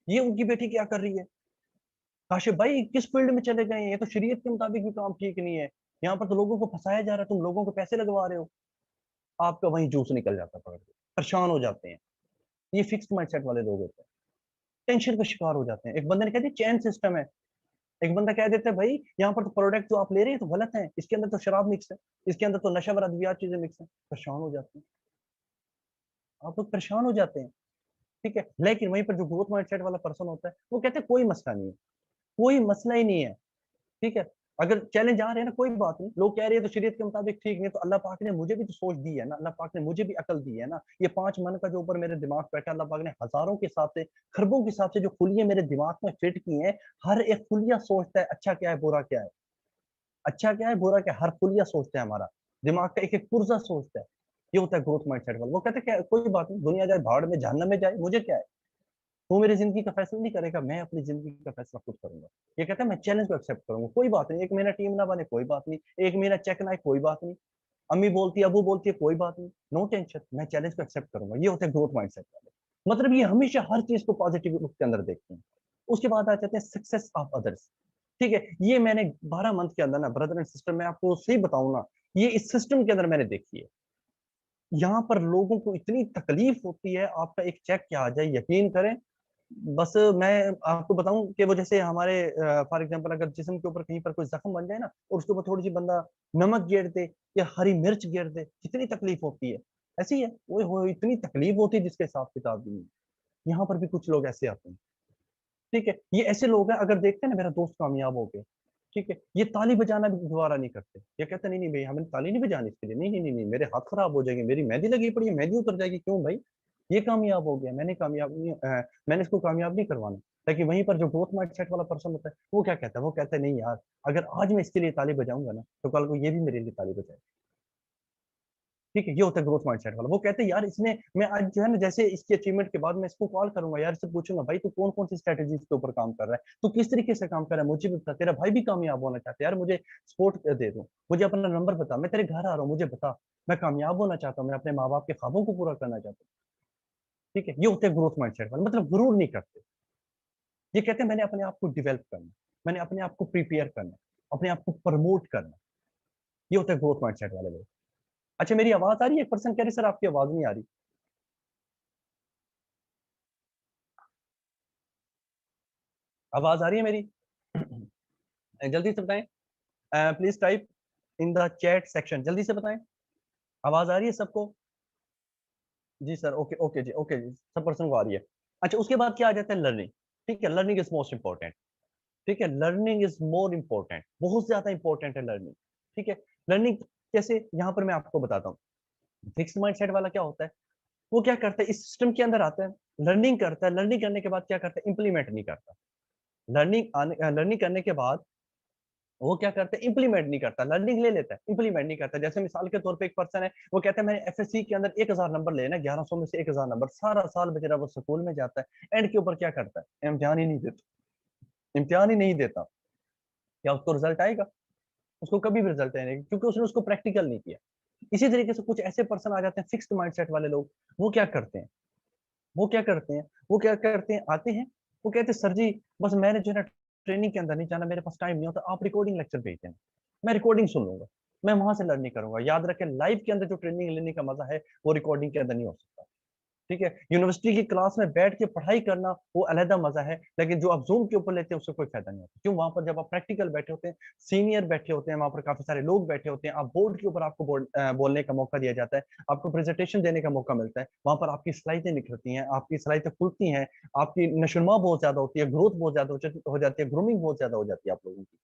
ये उनकी बेटी क्या कर रही है, काशिफ भाई किस फील्ड में चले गए हैं, ये तो शरीयत के मुताबिक भी काम ठीक नहीं है, यहाँ पर तो लोगों को फंसाया जा रहा है, तुम लोगों को पैसे लगवा रहे हो। आपका वहीं जूस निकल जाता है, पकड़ के परेशान हो जाते हैं। ये फिक्स्ड माइंडसेट वाले लोग होते हैं, टेंशन का शिकार हो जाते हैं। एक बंदे ने कह दिया चैन सिस्टम है, एक बंदा कह देता है भाई यहाँ पर तो प्रोडक्ट जो आप ले रहे हैं तो गलत है, इसके अंदर तो शराब मिक्स है, इसके अंदर तो नशा व अद्वियात चीजें मिक्स है, परेशान हो जाते हैं। आप लोग परेशान हो जाते हैं। ठीक है, लेकिन वहीं पर जो ग्रोथ माइंडसेट वाला पर्सन होता है, वो कहते हैं कोई मसला नहीं है, कोई मसला ही नहीं है। ठीक है, अगर चैलेंज आ रहे हैं ना, कोई बात नहीं, लोग कह रहे हैं तो शरीयत के मुताबिक ठीक नहीं, तो अल्लाह पाक ने मुझे भी तो सोच दी है ना, अल्लाह पाक ने मुझे भी अकल दी है ना, ये 5 मन का जो ऊपर मेरे दिमाग पे बैठा, अल्लाह पाक ने हजारों के हिसाब से, खरबों के हिसाब से जो खुलियां मेरे दिमाग में फिट की हैं, हर एक खुलिया सोचता है अच्छा क्या है बुरा क्या है, अच्छा क्या है बुरा क्या है, हर खुलिया सोचता है, हमारा दिमाग का एक एक पुर्जा सोचता है। ये होता है ग्रोथ माइंडसेट वाला, वो कहते हैं क्या कोई बात नहीं, दुनिया जाए भाड़ में, जहन्नम में जाए, मुझे क्या है, वो मेरी जिंदगी का फैसला नहीं करेगा, मैं अपनी जिंदगी का फैसला खुद करूंगा। ये कहता है मैं चैलेंज को एक्सेप्ट करूंगा, कोई बात नहीं, 1 महीना टीम ना बने कोई बात नहीं, 1 महीना चेक ना आए कोई बात नहीं, अम्मी बोलती है अबू बोलती है कोई बात नहीं, नो टेंशन, मैं चैलेंज को एक्सेप्ट करूंगा। ये होता है ग्रोथ माइंडसेट वाले, मतलब ये हमेशा हर चीज को पॉजिटिव रूप के अंदर देखते हैं। उसके बाद आ जाते हैं सक्सेस ऑफ अदर्स। ठीक है, ये मैंने 12 मंथ के अंदर ना ब्रदर एंड सिस्टर, मैं आपको सही बताऊं ना, ये इस सिस्टम के अंदर मैंने देखी है। यहाँ पर लोगों को इतनी तकलीफ होती है, आपका एक चेक क्या आ जाए, यकीन करें। बस मैं आपको बताऊं कि वो जैसे हमारे फॉर एग्जांपल अगर जिस्म के ऊपर कहीं पर कोई जख्म बन जाए ना, और उसके ऊपर थोड़ी सी बंदा नमक गिर दे या हरी मिर्च गिर दे, कितनी तकलीफ होती है। ऐसी है वो इतनी तकलीफ होती है जिसके हिसाब किताब भी नहीं। यहाँ पर भी कुछ लोग ऐसे आते हैं। ठीक है, ये ऐसे लोग हैं, अगर देखते हैं ना मेरा दोस्त कामयाब हो गया, ठीक है, ये ताली बजाना भी दोबारा नहीं करते, ये कहते नहीं नहीं भाई हमें ताली नहीं बजानी इसके लिए, नहीं नहीं नहीं नहीं, मेरे हाथ खराब हो जाएंगे, मेरी मेहंदी लगी पड़ी है, मेहंदी उतर जाएगी, क्यों भाई, ये कामयाब हो गया, मैंने कामयाब नहीं मैंने इसको कामयाब नहीं करवाना। ताकि वहीं पर जो ग्रोथ माइंडसेट वाला पर्सन होता है, वो क्या कहता है, वो कहता है नहीं यार, अगर आज मैं इसके लिए ताली बजाऊंगा ना, तो कल को ये भी मेरे लिए ताली बजाए। ठीक है, ये होता है ग्रोथ माइंडसेट वाला, वो कहते हैं यार इसने, मैं आज जो है ना, जैसे इसकी अचीवमेंट के बाद मैं इसको कॉल करूंगा यार, इससे पूछूंगा भाई तू कौन कौन सी स्ट्रेटेजीज के ऊपर काम कर रहा है, तू किस तरीके से काम कर रहा है, मुझे भी बता, तेरा भाई भी कामयाब होना चाहता है यार, मुझे सपोर्ट दे दो, मुझे अपना नंबर बता, मैं तेरे घर आ रहा हूँ, मुझे बता, मैं कामयाब होना चाहता हूँ, मैं अपने माँ बाप के ख्वाबों को पूरा करना चाहता हूँ। ठीक है, ये होते हैं ग्रोथ माइंडसेट वाले, मतलब गुरूर नहीं करते। ये कहते हैं मैंने अपने आप को डिवेल्प करना, मैंने अपने आप को प्रिपेयर करना, अपने आप को प्रमोट करना। ये होता है ग्रोथ माइंडसेट वाले लोग। अच्छा मेरी आवाज आ रही है, एक पर्सन कह रही सर आपकी आवाज नहीं आ रही, आवाज आ रही है मेरी? जल्दी से बताएं, please type in the chat section, जल्दी से बताएं, आवाज आ रही है सबको? जी सर, ओके ओके जी, सब पर्सन को आ रही है। अच्छा उसके बाद क्या आ जाता है, लर्निंग। ठीक है, लर्निंग इज मोस्ट इंपॉर्टेंट। ठीक है, लर्निंग इज मोर इंपॉर्टेंट, बहुत ज्यादा इंपॉर्टेंट है लर्निंग। ठीक है, लर्निंग कैसे, यहाँ पर मैं आपको बताता हूँ। फिक्स माइंडसेट वाला क्या होता है, वो क्या करता है, इस सिस्टम के अंदर आता है, लर्निंग करता है, लर्निंग करने के बाद क्या करता है, इंप्लीमेंट नहीं करता। लर्निंग करने के बाद वो क्या करता है, इंप्लीमेंट नहीं करता, लर्निंग ले लेता है, इंप्लीमेंट नहीं करता। जैसे मिसाल के तौर पे एक पर्सन है, वो कहता है मैंने एफएससी के अंदर 1000 नंबर लेना, 1100 में से 1000 नंबर, सारा साल बेचारा वो स्कूल में जाता है, एंड के ऊपर क्या करता है, इम्तिहान ही नहीं देता, इम्तिहान ही नहीं देता, क्या उसको रिजल्ट आएगा? उसको कभी भी रिजल्ट आएगा, क्योंकि उसने उसको प्रैक्टिकल नहीं किया। इसी तरीके से कुछ ऐसे पर्सन आ जाते हैं फिक्स्ड माइंडसेट वाले लोग, वो क्या करते हैं, वो क्या करते हैं, वो क्या करते हैं, आते हैं, वो कहते हैं सर जी बस मैंने जो है ना ट्रेनिंग के अंदर नहीं जाना, मेरे पास टाइम नहीं होता, आप रिकॉर्डिंग लेक्चर भेज देना, मैं रिकॉर्डिंग सुन लूंगा, मैं वहां से लर्निंग करूंगा। याद रखें लाइव के अंदर जो ट्रेनिंग लेने का मजा है, वो रिकॉर्डिंग के अंदर नहीं हो सकता। ठीक है, यूनिवर्सिटी की क्लास में बैठ के पढ़ाई करना वो अलहदा मजा है, लेकिन जो आप जूम के ऊपर लेते हैं उससे कोई फायदा नहीं होता। क्यों, वहां पर जब आप प्रैक्टिकल बैठे होते हैं, सीनियर बैठे होते हैं, वहां पर काफी सारे लोग बैठे होते हैं, आप बोर्ड के ऊपर आपको बोलने का मौका दिया जाता है, आपको प्रेजेंटेशन देने का मौका मिलता है, वहां पर आपकी स्लाइडें निखरती हैं, आपकी स्लाइडें खुलती हैं, आपकी नशुनमा बहुत ज्यादा होती है, ग्रोथ बहुत ज्यादा हो जाती है, ग्रूमिंग बहुत ज्यादा हो जाती है आप लोगों की।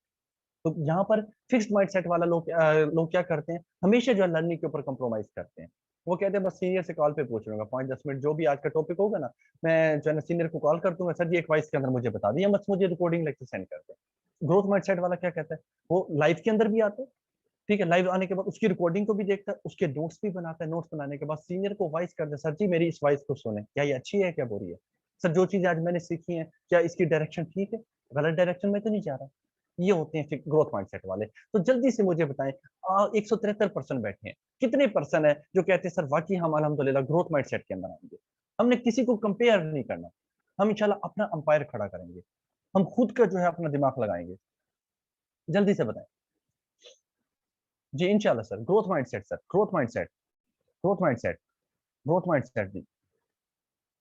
तो यहाँ पर फिक्स्ड माइंडसेट वाला लोग क्या करते हैं, हमेशा जो है लर्निंग के ऊपर कंप्रोमाइज करते हैं। वो कहते हैं बस सीनियर से कॉल पे पूछ लूंगा, 5-10 मिनट जो भी आज का टॉपिक होगा ना, मैं जो है ना सीनियर को कॉल कर दूंगा, सर जी एक वॉइस के अंदर मुझे बता दिया, बस मुझे रिकॉर्डिंग लेक्चर सेंड कर दें। ग्रोथ माइंडसेट वाला क्या कहता है, वो लाइव के अंदर भी आता है, ठीक है, लाइव आने के बाद उसकी रिकॉर्डिंग को भी देखता है, उसके नोट्स भी बनाता है, नोट्स बनाने के बाद सीनियर को वॉइस कर दे, सर जी मेरी इस वॉइस को सुने, क्या ये अच्छी है क्या बुरी है, सर जो चीजें आज मैंने सीखी है क्या इसकी डायरेक्शन ठीक है, गलत डायरेक्शन में तो नहीं जा रहा। ये होते हैं ग्रोथ माइंडसेट वाले। तो जल्दी से मुझे बताएं, 173% बैठे हैं, कितने पर्सन है जो कहते हैं सर वाकई हम अल्हम्दुलिल्लाह ग्रोथ माइंडसेट के अंदर आएंगे। हमने किसी को कंपेयर नहीं करना, हम इंशाल्लाह अपना अंपायर खड़ा करेंगे, हम खुद का जो है अपना दिमाग लगाएंगे। जल्दी से बताएं जी। इंशाल्लाह sir, growth mindset sir, growth mindset, growth mindset, growth mindset जी,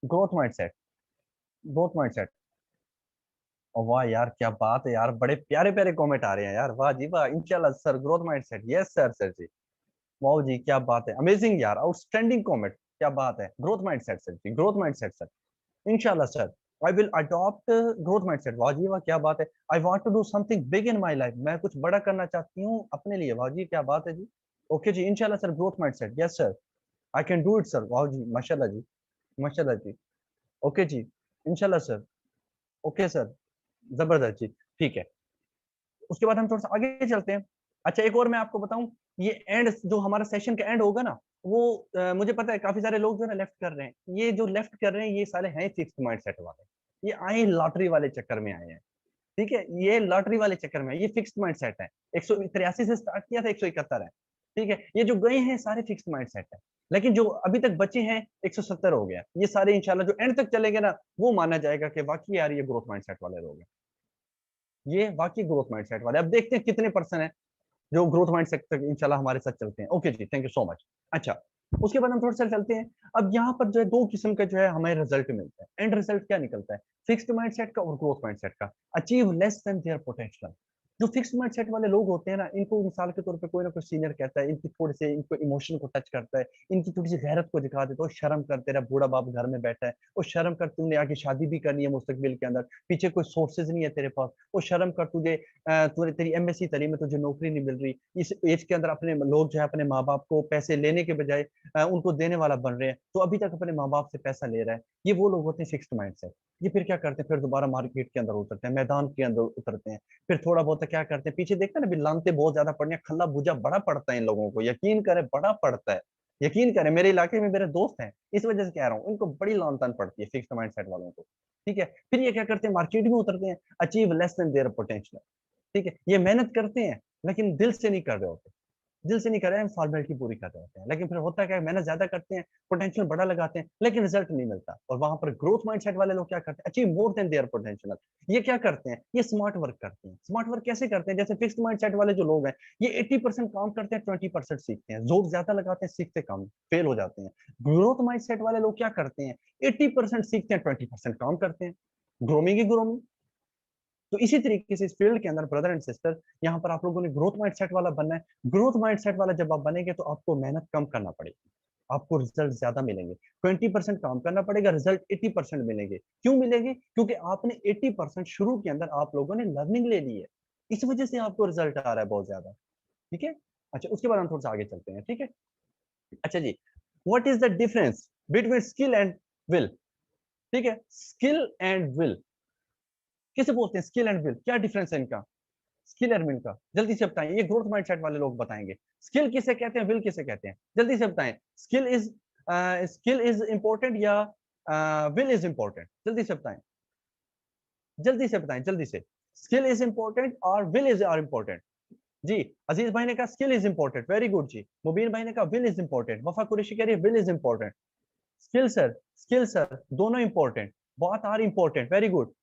ग्रोथ माइंडसेट, ग्रोथ माइंडसेट। और वाह यार क्या बात है यार, बड़े प्यारे प्यारे कमेंट आ रहे हैं यार, वाह जी वाह, इंशाल्लाह sir growth mindset, yes sir, sir जी, वाह जी क्या बात है, अमेजिंग यार, आउटस्टैंडिंग कमेंट, क्या बात है, ग्रोथ माइंडसेट सर जी, ग्रोथ माइंडसेट सर, इंशाल्लाह sir I will adopt growth mindset, वाह जी वाह क्या बात है, I want to do something big in my life, मैं कुछ बड़ा करना चाहती हूँ अपने लिए, वाह जी क्या बात है जी। ओके जी, इंशाल्लाह sir growth mindset, yes sir, I can do it sir, वाह जी माशाल्लाह जी, माशाल्लाह जी। ओके जी, इंशाल्लाह सर, ओके सर, जबरदस्त जी, ठीक है। उसके बाद हम थोड़ा सा आगे चलते हैं। अच्छा एक और मैं आपको बताऊं, ये एंड जो हमारा सेशन का एंड होगा ना, वो मुझे पता है काफी सारे लोग जो है ना लेफ्ट कर रहे हैं, ये जो लेफ्ट कर रहे हैं ये साले हैं फिक्स्ड माइंडसेट वाले, ये आए लॉटरी वाले चक्कर में आए हैं, ठीक है, ये लॉटरी वाले चक्कर में, ये फिक्स्ड माइंडसेट है, 183 से स्टार्ट किया था, 171 है, ठीक है, ये जो गए हैं सारे फिक्स्ड माइंडसेट है, लेकिन जो अभी तक बचे हैं 170 हो गया, ये सारे इंशाल्लाह जो एंड तक चलेंगे ना, वो माना जाएगा कि वाकई यार ये ग्रोथ माइंडसेट वाले लोग हैं, ये वाकई ग्रोथ माइंडसेट वाले। अब देखते हैं कितने पर्सन है जो ग्रोथ माइंडसेट तक इंशाल्लाह हमारे साथ चलते हैं। ओके जी, थैंक यू सो मच। अच्छा, उसके बाद हम थोड़ा सा चलते हैं। अब यहाँ पर जो है दो किस्म का जो है हमें रिजल्ट मिलता है, एंड रिजल्ट क्या निकलता है, फिक्स्ड माइंडसेट का और ग्रोथ माइंडसेट का, achieve less than their potential. जो फिक्स्ड माइंडसेट वाले लोग होते हैं ना, इनको मिसाल के तौर पे कोई ना कोई सीनियर कहता है, इनकी थोड़ी से इनको इमोशन को टच करता है, इनकी थोड़ी सी गैरत को दिखा देता है, शर्म कर, तेरा बूढ़ा बाप घर में बैठा है, वो शर्म कर, तूने आगे शादी भी करनी है मुस्तकबिल के अंदर, पीछे कोई सोर्सेज नहीं है तेरे पास, वो शर्म कर, तुझे तेरी एमएससी तली में तुझे नौकरी नहीं मिल रही, इस एज के अंदर अपने लोग जो है अपने माँ बाप को पैसे लेने के बजाय उनको देने वाला बन रहे हैं, तो अभी तक अपने माँ बाप से पैसा ले रहा है, ये वो लोग होते हैं फिक्स्ड माइंड से। ये फिर क्या करते हैं, फिर दोबारा मार्केट के अंदर उतरते हैं, मैदान के अंदर उतरते हैं, फिर थोड़ा बहुत क्या करते हैं, पीछे देखते हैं ना, लानते बहुत ज्यादा पड़ने, खल्ला भुजा बड़ा पड़ता है इन लोगों को, यकीन करे बड़ा पड़ता है, यकीन करें, मेरे इलाके में मेरे दोस्त हैं, इस वजह से कह रहा हूँ, इनको बड़ी लान तान पड़ती है फिक्स्ड माइंड सेट वालों को, ठीक है। फिर ये क्या करते हैं, मार्केट में उतरते हैं, achieve less than their potential, ठीक है, ये मेहनत करते हैं लेकिन दिल से नहीं कर रहे होते, दिल से नहीं कर रहे हैं, फॉर्मेलिटी पूरी कर रहे होते हैं, लेकिन फिर होता क्या है, मेहनत ज्यादा करते हैं, पोटेंशियल बड़ा लगाते हैं, लेकिन रिजल्ट नहीं मिलता, और वहां पर ग्रोथ माइंडसेट वाले लोग क्या करते हैं, achieve more than their potential. ये क्या करते हैं, ये स्मार्ट वर्क करते हैं। स्मार्ट वर्क कैसे करते हैं, जैसे फिक्स्ड माइंडसेट वाले जो लोग हैं, ये 80% काम करते हैं, 20% सीखते हैं, जोर ज्यादा लगाते हैं, सीखते कम, फेल हो जाते हैं। ग्रोथ माइंडसेट वाले लोग क्या करते हैं, 80% सीखते हैं, 20% काम करते हैं, ग्रोमिंग ही ग्रोमिंग। तो इसी तरीके से इस फील्ड के अंदर ब्रदर एंड सिस्टर, यहाँ पर आप लोगों ने ग्रोथ माइंडसेट वाला बनना है। ग्रोथ माइंडसेट वाला जब आप बनेंगे तो आपको मेहनत कम करना पड़ेगी, आपको रिजल्ट ज्यादा मिलेंगे, 20% काम करना पड़ेगा, रिजल्ट 80% मिलेंगे। क्यों मिलेंगे, क्योंकि आपने 80% शुरू के अंदर आप लोगों ने लर्निंग ले ली है, इस वजह से आपको रिजल्ट आ रहा है बहुत ज्यादा, ठीक है। अच्छा, उसके बाद हम थोड़ा सा आगे चलते हैं, ठीक है। अच्छा जी, what is the difference between skill and will, ठीक है, स्किल एंड विल किसे बोलते हैं, स्किल एंड विल, क्या डिफरेंस है इनका, स्किल एंड विल का जल्दी से बताएं, ये ग्रोथ माइंडसेट वाले लोग बताएंगे। स्किल किसे कहते हैं, विल किसे कहते हैं, जल्दी से बताएं। स्किल इज इंपॉर्टेंट या विल इज इंपॉर्टेंट, जल्दी से बताएं, जल्दी से बताएं, जल्दी से। स्किल इज इंपॉर्टेंट और विल इज आर इंपॉर्टेंट। जी, अजीज भाई ने कहा skill is important, very good जी। मुबीन भाई ने कहा विल इज इंपॉर्टेंट, वफा कुरैशी कह रही है will is important. Skill sir दोनों इंपॉर्टेंट, बहुत आर इंपॉर्टेंट, वेरी गुड।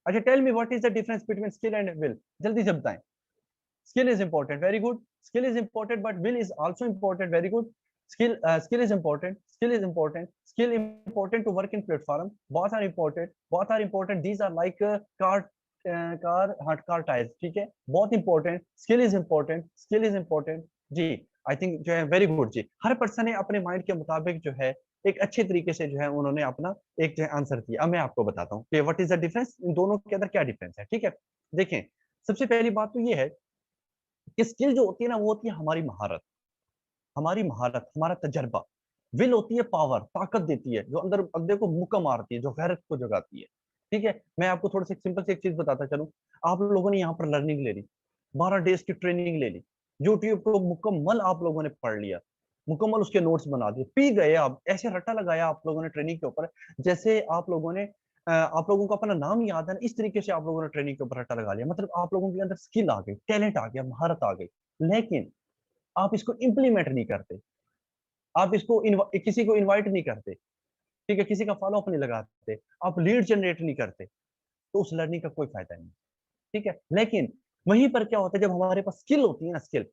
अच्छा, tell me what is the difference between skill and will, जल्दी से बताएं। Skill is important, very good. Skill is important, but will is also important, very good. Skill is important, skill is important, skill important to work in platform, both are important, both are important, these are like car tires, ठीक है, बहुत important, skill is important, skill is important जी। I think जो है very good जी, हर person ने अपने माइंड के मुताबिक जो है एक अच्छे तरीके से जो है उन्होंने अपना एक जो है आंसर दिया। अब मैं आपको बताता हूँ कि व्हाट इज द डिफरेंस, इन दोनों के अंदर क्या डिफरेंस है, ठीक है। देखें, सबसे पहली बात तो ये है कि स्किल जो होती है ना वो होती है हमारी महारत, हमारा तजर्बा। विल होती है पावर, ताकत देती है, जो अंदर बंदे को मुक्का मारती है, जो गैरत को जगाती है। ठीक है, मैं आपको थोड़ा सा सिंपल से एक चीज बताता चलूं। आप लोगों ने यहाँ पर लर्निंग ले ली, 12 डेज की ट्रेनिंग ले ली, यूट्यूब को मुकम्मल आप लोगों ने पढ़ लिया, मुकम्मल उसके नोट्स बना दिए, पी गए, आप ऐसे रट्टा लगाया आप लोगों ने ट्रेनिंग के ऊपर, जैसे आप लोगों ने आप लोगों को अपना नाम याद है ना, इस तरीके से आप लोगों ने ट्रेनिंग के ऊपर रट्टा लगा लिया। मतलब आप लोगों के अंदर स्किल आ गई, टैलेंट आ गया, महारत आ गई, लेकिन आप इसको इम्प्लीमेंट नहीं करते, आप इसको किसी को इनवाइट नहीं करते, ठीक है, किसी का फॉलो अप नहीं लगाते, आप लीड जनरेट नहीं करते, तो उस लर्निंग का कोई फायदा नहीं। ठीक है, लेकिन वहीं पर क्या होता है, जब हमारे पास स्किल होती है ना, स्किल,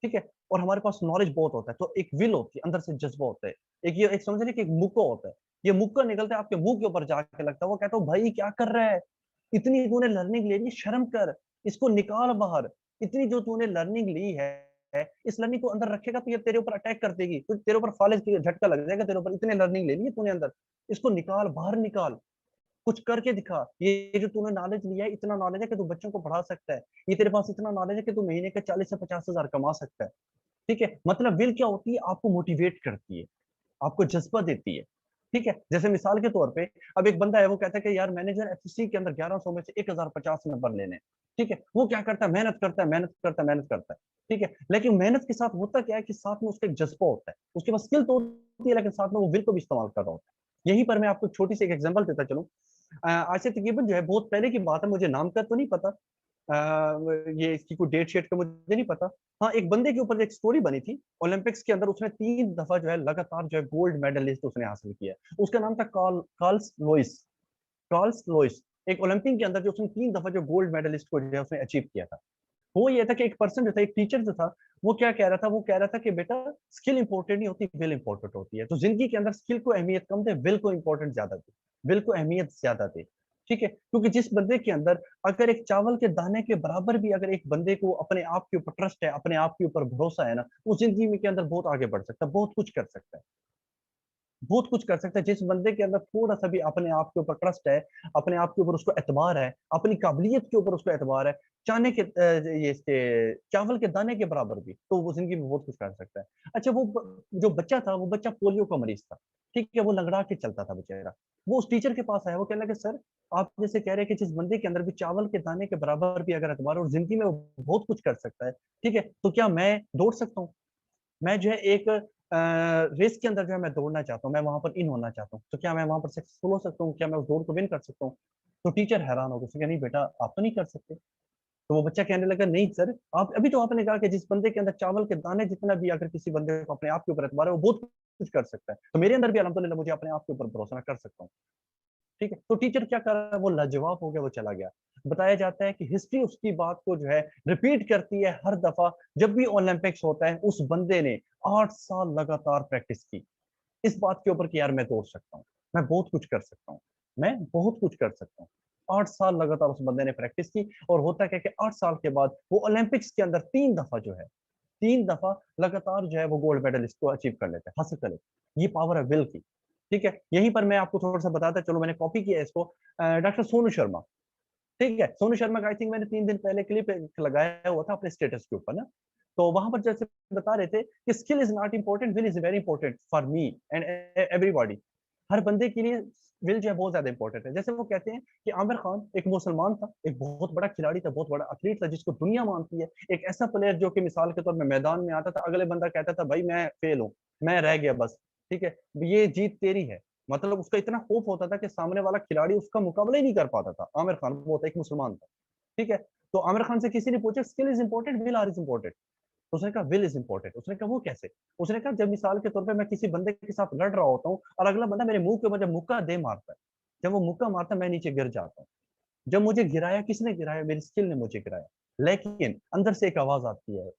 ठीक है, और हमारे पास नॉलेज बहुत होता है, तो एक विल होती है, अंदर से जज्बा होता है, एक ये एक समझ रहे कि एक मुक्का होता है, ये मुक्का निकलता है आपके मुंह के ऊपर जाके लगता है, वो कहता है भाई क्या कर रहा है, इतनी तूने लर्निंग ले ली, शर्म कर, इसको निकाल बाहर, इतनी जो तूने लर्निंग ली है, इस लर्निंग को अंदर रखेगा तो ये तेरे ऊपर अटैक कर देगी, तो तेरे ऊपर फालिज झटका लग जाएगा तेरे ऊपर, इतने लर्निंग ले ली है तूने अंदर, इसको निकाल बाहर निकाल, कुछ करके दिखा, ये जो तूने नॉलेज लिया है, इतना नॉलेज है कि तू बच्चों को पढ़ा सकता है, ये तेरे पास इतना नॉलेज है कि तू महीने के 40 से 50 हजार कमा सकता है। ठीक है, मतलब विल क्या होती है, आपको मोटिवेट करती है, आपको जज्बा देती है। ठीक है, जैसे मिसाल के तौर पे अब एक बंदा है, वो कहता है कि यार मैनेजर एफएससी के अंदर 1100 में से 1050 नंबर लेने। ठीक है, वो क्या करता है, मेहनत करता है, मेहनत करता है, मेहनत करता है। ठीक है, लेकिन मेहनत के साथ होता क्या है कि साथ में उसका एक जज्बा होता है, उसके पास स्किल तो होती है, लेकिन साथ में वो विल को भी इस्तेमाल कर रहा होता है। यहीं पर मैं आपको छोटी सी एक एग्जांपल देता चलूं। आज से तकरीबन जो है बहुत पहले की बात है, मुझे नाम का तो नहीं पता, ये इसकी कोई डेट शेट का मुझे नहीं पता। हाँ, एक बंदे के ऊपर एक स्टोरी बनी थी, ओलंपिक्स के अंदर उसने 3 दफा जो है लगातार जो है गोल्ड मेडलिस्ट उसने हासिल किया है। उसका नाम था कार्ल्स लोइस। कार्ल्स लोइस, एक ओलंपिक के अंदर जो उसने 3 दफा जो गोल्ड मेडलिस्ट को जो है उसने अचीव किया था। वो ये था कि एक पर्सन जो था, एक टीचर जो था, वो क्या कह रहा था, वो कह रहा था कि बेटा स्किल इंपॉर्टेंट नहीं होती, विल इंपॉर्टेंट होती है, तो जिंदगी के अंदर स्किल को अहमियत कम दे, विल को इंपॉर्टेंट ज्यादा दे, विल को अहमियत ज्यादा दे। ठीक है, क्योंकि जिस बंदे के अंदर अगर एक चावल के दाने के बराबर भी अगर एक बंदे को अपने आप के ऊपर ट्रस्ट है, अपने आप के ऊपर भरोसा है ना, वो जिंदगी में के अंदर बहुत आगे बढ़ सकता है, बहुत कुछ कर सकता है, बहुत कुछ कर सकता है। जिस बंदे के अंदर थोड़ा सा भी अपने आप के ऊपर ट्रस्ट है, अपने आप के ऊपर उसको एतबार है, अपनी काबिलियत के ऊपर उसको एतबार है, चाने के ये इसके चावल के दाने के बराबर भी, तो वो जिंदगी में बहुत कुछ कर सकता है। अच्छा, जो बच्चा था, वो बच्चा पोलियो का मरीज था। ठीक है, वो लंगड़ा के चलता था बेचारा। वो उस टीचर के पास आया, वो कहने लगा सर, आप जैसे कह रहे हैं कि जिस बंदे के अंदर भी चावल के दाने के बराबर भी अगर एतबार और जिंदगी में वो बहुत कुछ कर सकता है, ठीक है, तो क्या मैं दौड़ सकता हूँ? मैं जो है एक रेस के अंदर जो है मैं दौड़ना चाहता हूँ, मैं वहां पर इन होना चाहता हूँ, तो क्या मैं वहां पर सक्सेसफुल हो सकता हूँ? क्या मैं उस दौड़ को विन कर सकता हूँ? तो टीचर हैरान हो गया, उसने कहा नहीं बेटा, आप तो नहीं कर सकते। तो वो बच्चा कहने लगा नहीं सर, आप अभी तो आपने कहा कि जिस बंदे के अंदर चावल के दाने जितना भी अगर किसी बंदे को अपने आप के ऊपर एतबार है, वो बहुत कुछ कर सकता है, तो मेरे अंदर भी अल्हम्दुलिल्लाह मुझे अपने आप के ऊपर भरोसा, मैं कर सकता हूँ। ठीक है, तो टीचर क्या कर रहा है, वो लाजवाब हो गया, वो चला गया। बताया जाता है कि हिस्ट्री उसकी बात को जो है रिपीट करती है हर दफा, जब भी ओलंपिक्स होता है, उस बंदे ने 8 साल लगातार प्रैक्टिस की इस बात के ऊपर कि यार मैं दौड़ सकता हूँ, मैं बहुत कुछ कर सकता हूँ, मैं बहुत कुछ कर सकता हूँ। 8 साल लगातार उस बंदे ने प्रैक्टिस की, और होता क्या कि 8 साल के बाद वो ओलंपिक्स के अंदर 3 दफा जो है, 3 दफा लगातार जो है वो गोल्ड मेडल इसको अचीव कर लेते हैं, हासिल कर लेते हैं। ये पावर है विल की। ठीक है, यहीं पर मैं आपको थोड़ा सा बताता चलो, मैंने कॉपी किया है इसको, डॉक्टर सोनू शर्मा। ठीक है, सोनू शर्मा का आई थिंक मैंने 3 दिन पहले क्लिप लगाया हुआ था अपने स्टेटस के ऊपर ना, तो वहां पर जैसे बता रहे थे कि skill is not important, will is very important for me and everybody. हर बंदे के लिए विल जो है बहुत ज्यादा इंपॉर्टेंट है। जैसे वो कहते हैं कि आमिर खान एक मुसलमान था, एक बहुत बड़ा खिलाड़ी था, बहुत बड़ा एथलीट था, जिसको दुनिया मानती है, एक ऐसा प्लेयर जो कि मिसाल के तौर पर मैदान में आता था, अगले बंदा कहता था भाई मैं फेल हूँ, मैं रह गया बस, ठीक है, ये जीत तेरी है। मतलब उसका इतना खौफ होता था कि सामने वाला खिलाड़ी उसका मुकाबला ही नहीं कर पाता था। आमिर खान वो था, एक मुसलमान था। ठीक है, तो आमिर खान से किसी ने पूछा skill is important, will or is important? तो उसने कहा विल इज इंपॉर्टेंट। उसने कहा वो कैसे? उसने कहा जब मिसाल के तौर पे मैं किसी बंदे के साथ लड़ रहा होता हूँ और अगला बंदा मेरे मुंह के ऊपर जब मुक्का दे मारता है, जब वो मुक्का मारता है मैं नीचे गिर जाता हूँ। जब मुझे गिराया, किसने गिराया? मेरी स्किल ने मुझे गिराया। लेकिन अंदर से एक आवाज आती है,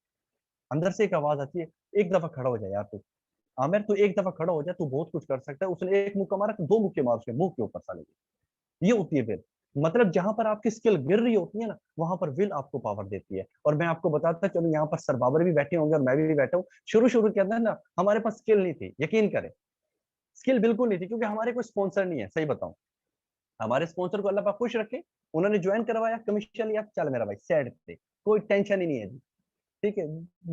अंदर से एक आवाज आती है, एक दफा खड़ा हो जाए यार तू, आमिर तू एक दफा खड़ा हो जाए, तू बहुत कुछ कर सकता है। उसने एक मुक्का मारा, 2 मुक्के मार उसके मुंह के ऊपर साले के। ये होती है विल। मतलब जहां पर आपकी स्किल गिर रही होती है ना, वहां पर विल आपको पावर देती है। और मैं आपको बताता चलो, यहाँ पर सर बाबर भी बैठे होंगे और मैं भी बैठा हूँ, शुरू शुरू के अंदर ना हमारे पास स्किल नहीं थी, यकीन करें, स्किल बिल्कुल नहीं थी, क्योंकि हमारे कोई स्पॉन्सर नहीं है, सही बताऊं। हमारे स्पॉन्सर को अल्लाह पाक खुश रखे, उन्होंने ज्वाइन करवाया, कमीशन लिया, चल मेरा भाई सेट थे, कोई टेंशन ही नहीं है जी। ठीक है,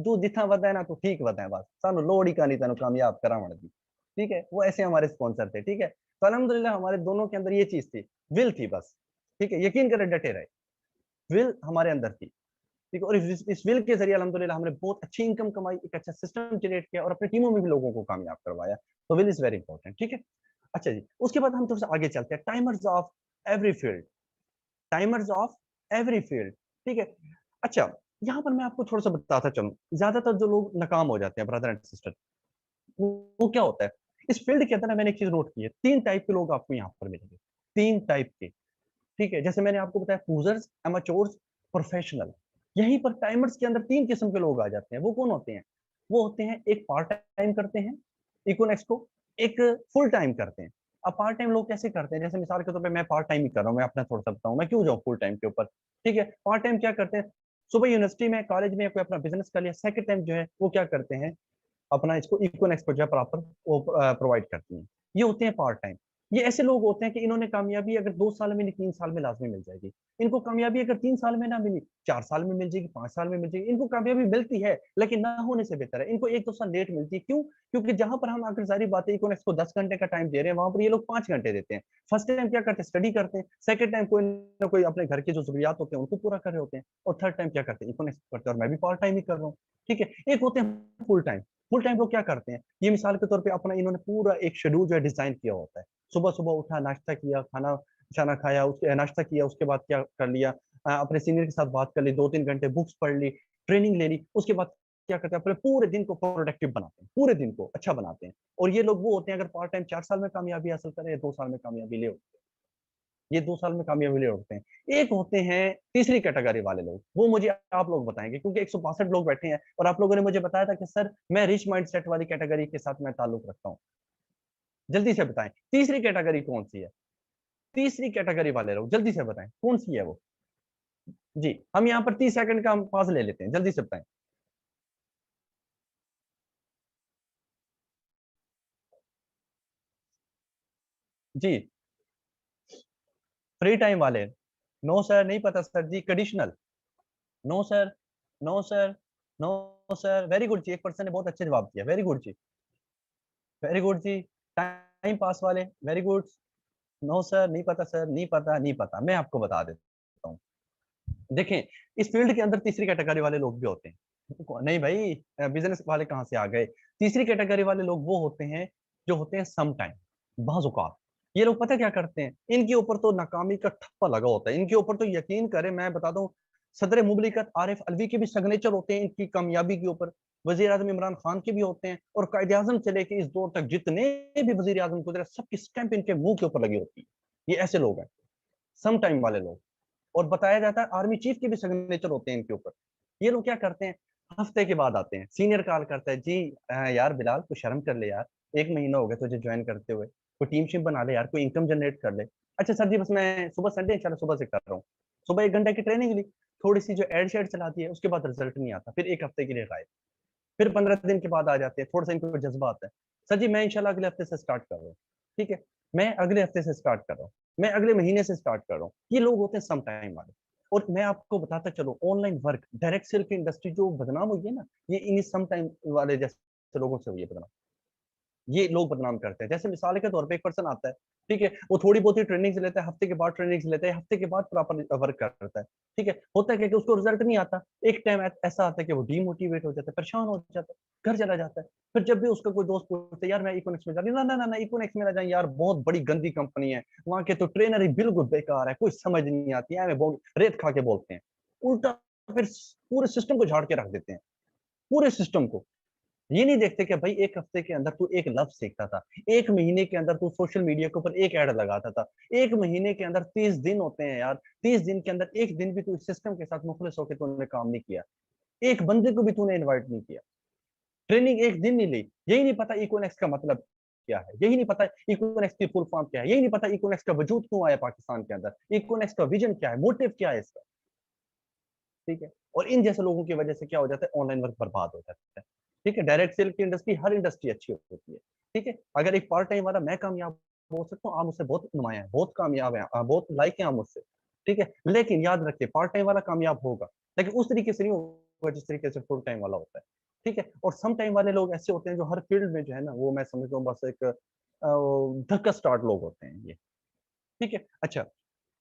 तू जितना वधा है ना तू ठीक वधा है, बस सानू लोड़ ही का नहीं तेन कामयाब करावण दी। ठीक है, वो ऐसे हमारे स्पॉन्सर थे। ठीक है, तो अल्हम्दुलिल्लाह हमारे दोनों के अंदर ये चीज थी, विल थी बस। ठीक है, यकीन करें डटे रहे, विल हमारे अंदर थी। ठीक है, और इस विल के जरिए अल्हम्दुलिल्लाह हमने बहुत अच्छी इनकम कमाई, एक अच्छा सिस्टम क्रिएट किया और अपनी टीमों में भी लोगों को कामयाब करवाया। तो विल इज वेरी इंपॉर्टेंट। ठीक है, अच्छा जी, उसके बाद हम थोड़ा सा आगे चलते हैं, timers of every field, timers of every field. ठीक है, अच्छा, यहाँ पर मैं आपको थोड़ा सा बताता चलूं, ज्यादातर जो लोग नाकाम हो जाते हैं ब्रदर एंड सिस्टर, वो क्या होता है, इस फील्ड के अंदर ना मैंने एक चीज नोट की है, तीन टाइप के लोग आपको यहाँ पर मिलेंगे, तीन टाइप के। ठीक है, जैसे मैंने आपको बताया पूजर्स, एमेच्योर्स, प्रोफेशनल। यहीं पर टाइमर्स के अंदर तीन किस्म के लोग आ जाते हैं। वो कौन होते हैं? वो होते हैं, एक पार्ट टाइम करते हैं इकोनेक्स को, एक फुल टाइम करते हैं। अब पार्ट टाइम लोग कैसे करते हैं, जैसे मिसाल के तौर पे मैं पार्ट टाइम ही कर रहा हूँ, मैं अपना थोड़ा सा बताऊँ, मैं क्यों जाऊँ फुल टाइम के ऊपर। ठीक है, पार्ट टाइम क्या करते हैं, सुबह यूनिवर्सिटी में, कॉलेज में कोई अपना बिजनेस कर लिया, सेकंड टाइम जो है वो क्या करते हैं, अपना इसको इक्वल एक्सपोजर प्रॉपर वो प्रोवाइड करती हैं। ये होते हैं पार्ट टाइम। ये ऐसे लोग होते हैं कि इन्होंने कामयाबी अगर 2 साल में नहीं 3 साल में लाजमी मिल जाएगी। इनको कामयाबी अगर 3 साल में ना मिली, 4 साल में मिल जाएगी, 5 साल में मिल जाएगी। इनको कामयाबी मिलती है, लेकिन ना होने से बेहतर है इनको 1-2 साल लेट मिलती है। क्यों? क्योंकि जहां पर हम अगर सारी बातें इकोनॉमिक्स को 10 घंटे का टाइम दे रहे हैं, वहां पर ये लोग 5 घंटे देते हैं। फर्स्ट टाइम क्या करते हैं, स्टडी करते हैं। सेकंड टाइम कोई ना कोई अपने घर के जो जरूरियात होते हैं उनको पूरा कर रहे होते हैं। और थर्ड टाइम क्या करते हैं, इकोनॉमिक्स करते हैं, और मैं भी पार्ट टाइम ही कर रहा हूँ। ठीक है, एक होते हैं फुल टाइम। फुल टाइम लोग क्या करते हैं, ये मिसाल के तौर पे अपना इन्होंने पूरा एक शेड्यूल जो है डिजाइन किया होता है। सुबह सुबह उठा, नाश्ता किया, खाना खाना खाया, उसके नाश्ता किया, उसके बाद क्या कर लिया, अपने सीनियर के साथ बात कर ली, 2-3 घंटे बुक्स पढ़ ली, ट्रेनिंग ले ली। उसके बाद क्या करते हैं, अपने पूरे दिन को प्रोडक्टिव बनाते हैं, पूरे दिन को अच्छा बनाते हैं। और ये लोग वो होते हैं, अगर पार्ट टाइम 4 साल में कामयाबी हासिल करें या 2 साल में कामयाबी ले, ये 2 साल में कामयाबी ले उठते हैं। एक होते हैं तीसरी कैटेगरी वाले लोग, वो मुझे आप लोग बताएंगे, क्योंकि 162 लोग बैठे हैं और आप लोगों ने मुझे बताया था कि सर मैं रिच माइंडसेट वाली कैटेगरी के साथ मैं ताल्लुक रखता हूँ। जल्दी से बताएं, तीसरी कैटेगरी कौन सी है? तीसरी कैटेगरी वाले लोग जल्दी से बताएं कौन सी है वो। जी, हम यहाँ पर 30 सेकंड का हम पास ले लेते हैं, जल्दी से बताएं। जी, फ्री टाइम वाले। नो सर, नहीं पता सर जी। Traditional. No sir, no sir, no sir. Very good जी, एक पर्सन ने बहुत अच्छे जवाब दिया, वेरी गुड जी, वेरी गुड जी। टाइम पास वाले, वेरी गुड। नो सर, नहीं पता सर, नहीं पता, नहीं पता। मैं आपको बता देता हूँ, देखें, इस फील्ड के अंदर तीसरी कैटेगरी वाले लोग भी होते हैं। नहीं भाई, बिजनेस वाले कहाँ से आ गए? तीसरी कैटेगरी वाले लोग वो होते हैं जो होते हैं सम टाइम, बाज़ औक़ात। ये लोग पता क्या करते हैं, इनके ऊपर तो नाकामी का ठप्पा लगा होता है, इनके ऊपर तो यकीन करें, मैं बता दूं, सदर मुमलिकत आरिफ अलवी के भी सिग्नेचर होते हैं इनकी कामयाबी के ऊपर, वजीर आजम इमरान खान के भी होते हैं, और कायद आजम से लेके इस दौर तक जितने भी वजीर आजम गुजरे सबकी स्टैंप इनके मुंह के ऊपर लगी होती है। ये ऐसे लोग हैं, सम टाइम वाले लोग। और बताया जाता है आर्मी चीफ के भी सिग्नेचर होते हैं इनके ऊपर। ये लोग क्या करते हैं, हफ्ते के बाद आते हैं, सीनियर कॉल करता है, जी यार बिलाल कुछ शर्म कर ले यार, 1 महीना हो गया तुझे ज्वाइन करते हुए, कोई टीम शिप बना ले यार, कोई इनकम जनरेट कर ले। अच्छा सर जी, बस मैं सुबह संडे इंशाल्लाह सुबह से कर रहा हूँ। सुबह 1 घंटे की ट्रेनिंग ली, थोड़ी सी जो एड शेड चलाती है, उसके बाद रिजल्ट नहीं आता, फिर 1 हफ्ते के लिए गायब। फिर 15 दिन के बाद आ जाते हैं, थोड़ा सा इनको जज्बा आता है, सर जी मैं इंशाल्लाह अगले हफ्ते से स्टार्ट कर रहा हूँ। ठीक है, मैं अगले हफ्ते से स्टार्ट कर रहा हूँ, मैं अगले महीने से स्टार्ट कर रहा हूँ। ये लोग होते हैं सम टाइम वाले। और मैं आपको बताता चलो, ऑनलाइन वर्क, डायरेक्ट सेल की इंडस्ट्री जो बदनाम हुई है ना, ये इन्हीं सम टाइम वाले जैसे लोगों से हुई है बदनाम। ये लोग बदनाम करते हैं। जैसे मिसाल के तौर पे एक पर्सन आता है, ठीक है, वो थोड़ी बहुत ही ट्रेनिंग लेता है, हफ्ते के बाद ट्रेनिंग लेता है, हफ्ते के बाद प्रॉपर वर्क करता है। ठीक है, होता है कि उसको रिजल्ट नहीं आता। एक टाइम ऐसा आता है कि वो डीमोटिवेट हो जाता है, परेशान हो जाता है, घर चला जाता है। फिर जब भी उसका कोई दोस्त पूछता है, यार मैं इकोनिक्स में जा रही हूँ, ना ना ना ना, इकोनिक्स में ना जाए यार, बहुत बड़ी गंदी कंपनी है, वहां के तो ट्रेनर ही बिल्कुल बेकार है, कुछ समझ नहीं आती है, रेत खा के बोलते हैं उल्टा। फिर पूरे सिस्टम को झाड़ के रख देते हैं, पूरे सिस्टम को। ये नहीं देखते कि भाई 1 हफ्ते के अंदर तू एक लफ्ज सीखता था, 1 महीने के अंदर तू सोशल मीडिया के ऊपर एक ऐड लगाता था, 1 महीने के अंदर 30 दिन होते हैं यार, 30 दिन के अंदर एक दिन भी तू इस सिस्टम के साथ मुखलिस होकर तूने काम नहीं किया, एक बंदे को भी तूने इन्वाइट नहीं किया, ट्रेनिंग एक दिन नहीं ली, यही नहीं पता इकोनेक्स का मतलब क्या है, यही नहीं पता इकोनेक्स की फुल फॉर्म क्या है, यही नहीं पता इकोनेक्स का वजूद क्यों आया पाकिस्तान के अंदर, इकोनेक्स का विजन क्या है, मोटिव क्या है इसका। ठीक है, और इन जैसे लोगों की वजह से क्या हो जाता है, ऑनलाइन वर्क बर्बाद हो जाता है। ठीक है, डायरेक्ट सेल की इंडस्ट्री, हर इंडस्ट्री अच्छी होती है। ठीक है, अगर एक पार्ट टाइम वाला मैं कामयाब हो सकता हूँ, आप मुझसे बहुत नुमाया है, बहुत कामयाब है, आप बहुत लाइक है आप मुझसे। ठीक है, लेकिन याद रखिए पार्ट टाइम वाला कामयाब होगा, लेकिन उस तरीके से नहीं होगा जिस तरीके से फुल टाइम वाला होता है, ठीक है। और सम टाइम वाले लोग ऐसे होते हैं जो हर फील्ड में जो है ना, वो मैं समझता हूँ बस एक धक्का स्टार्ट लोग होते हैं ये, ठीक है। अच्छा,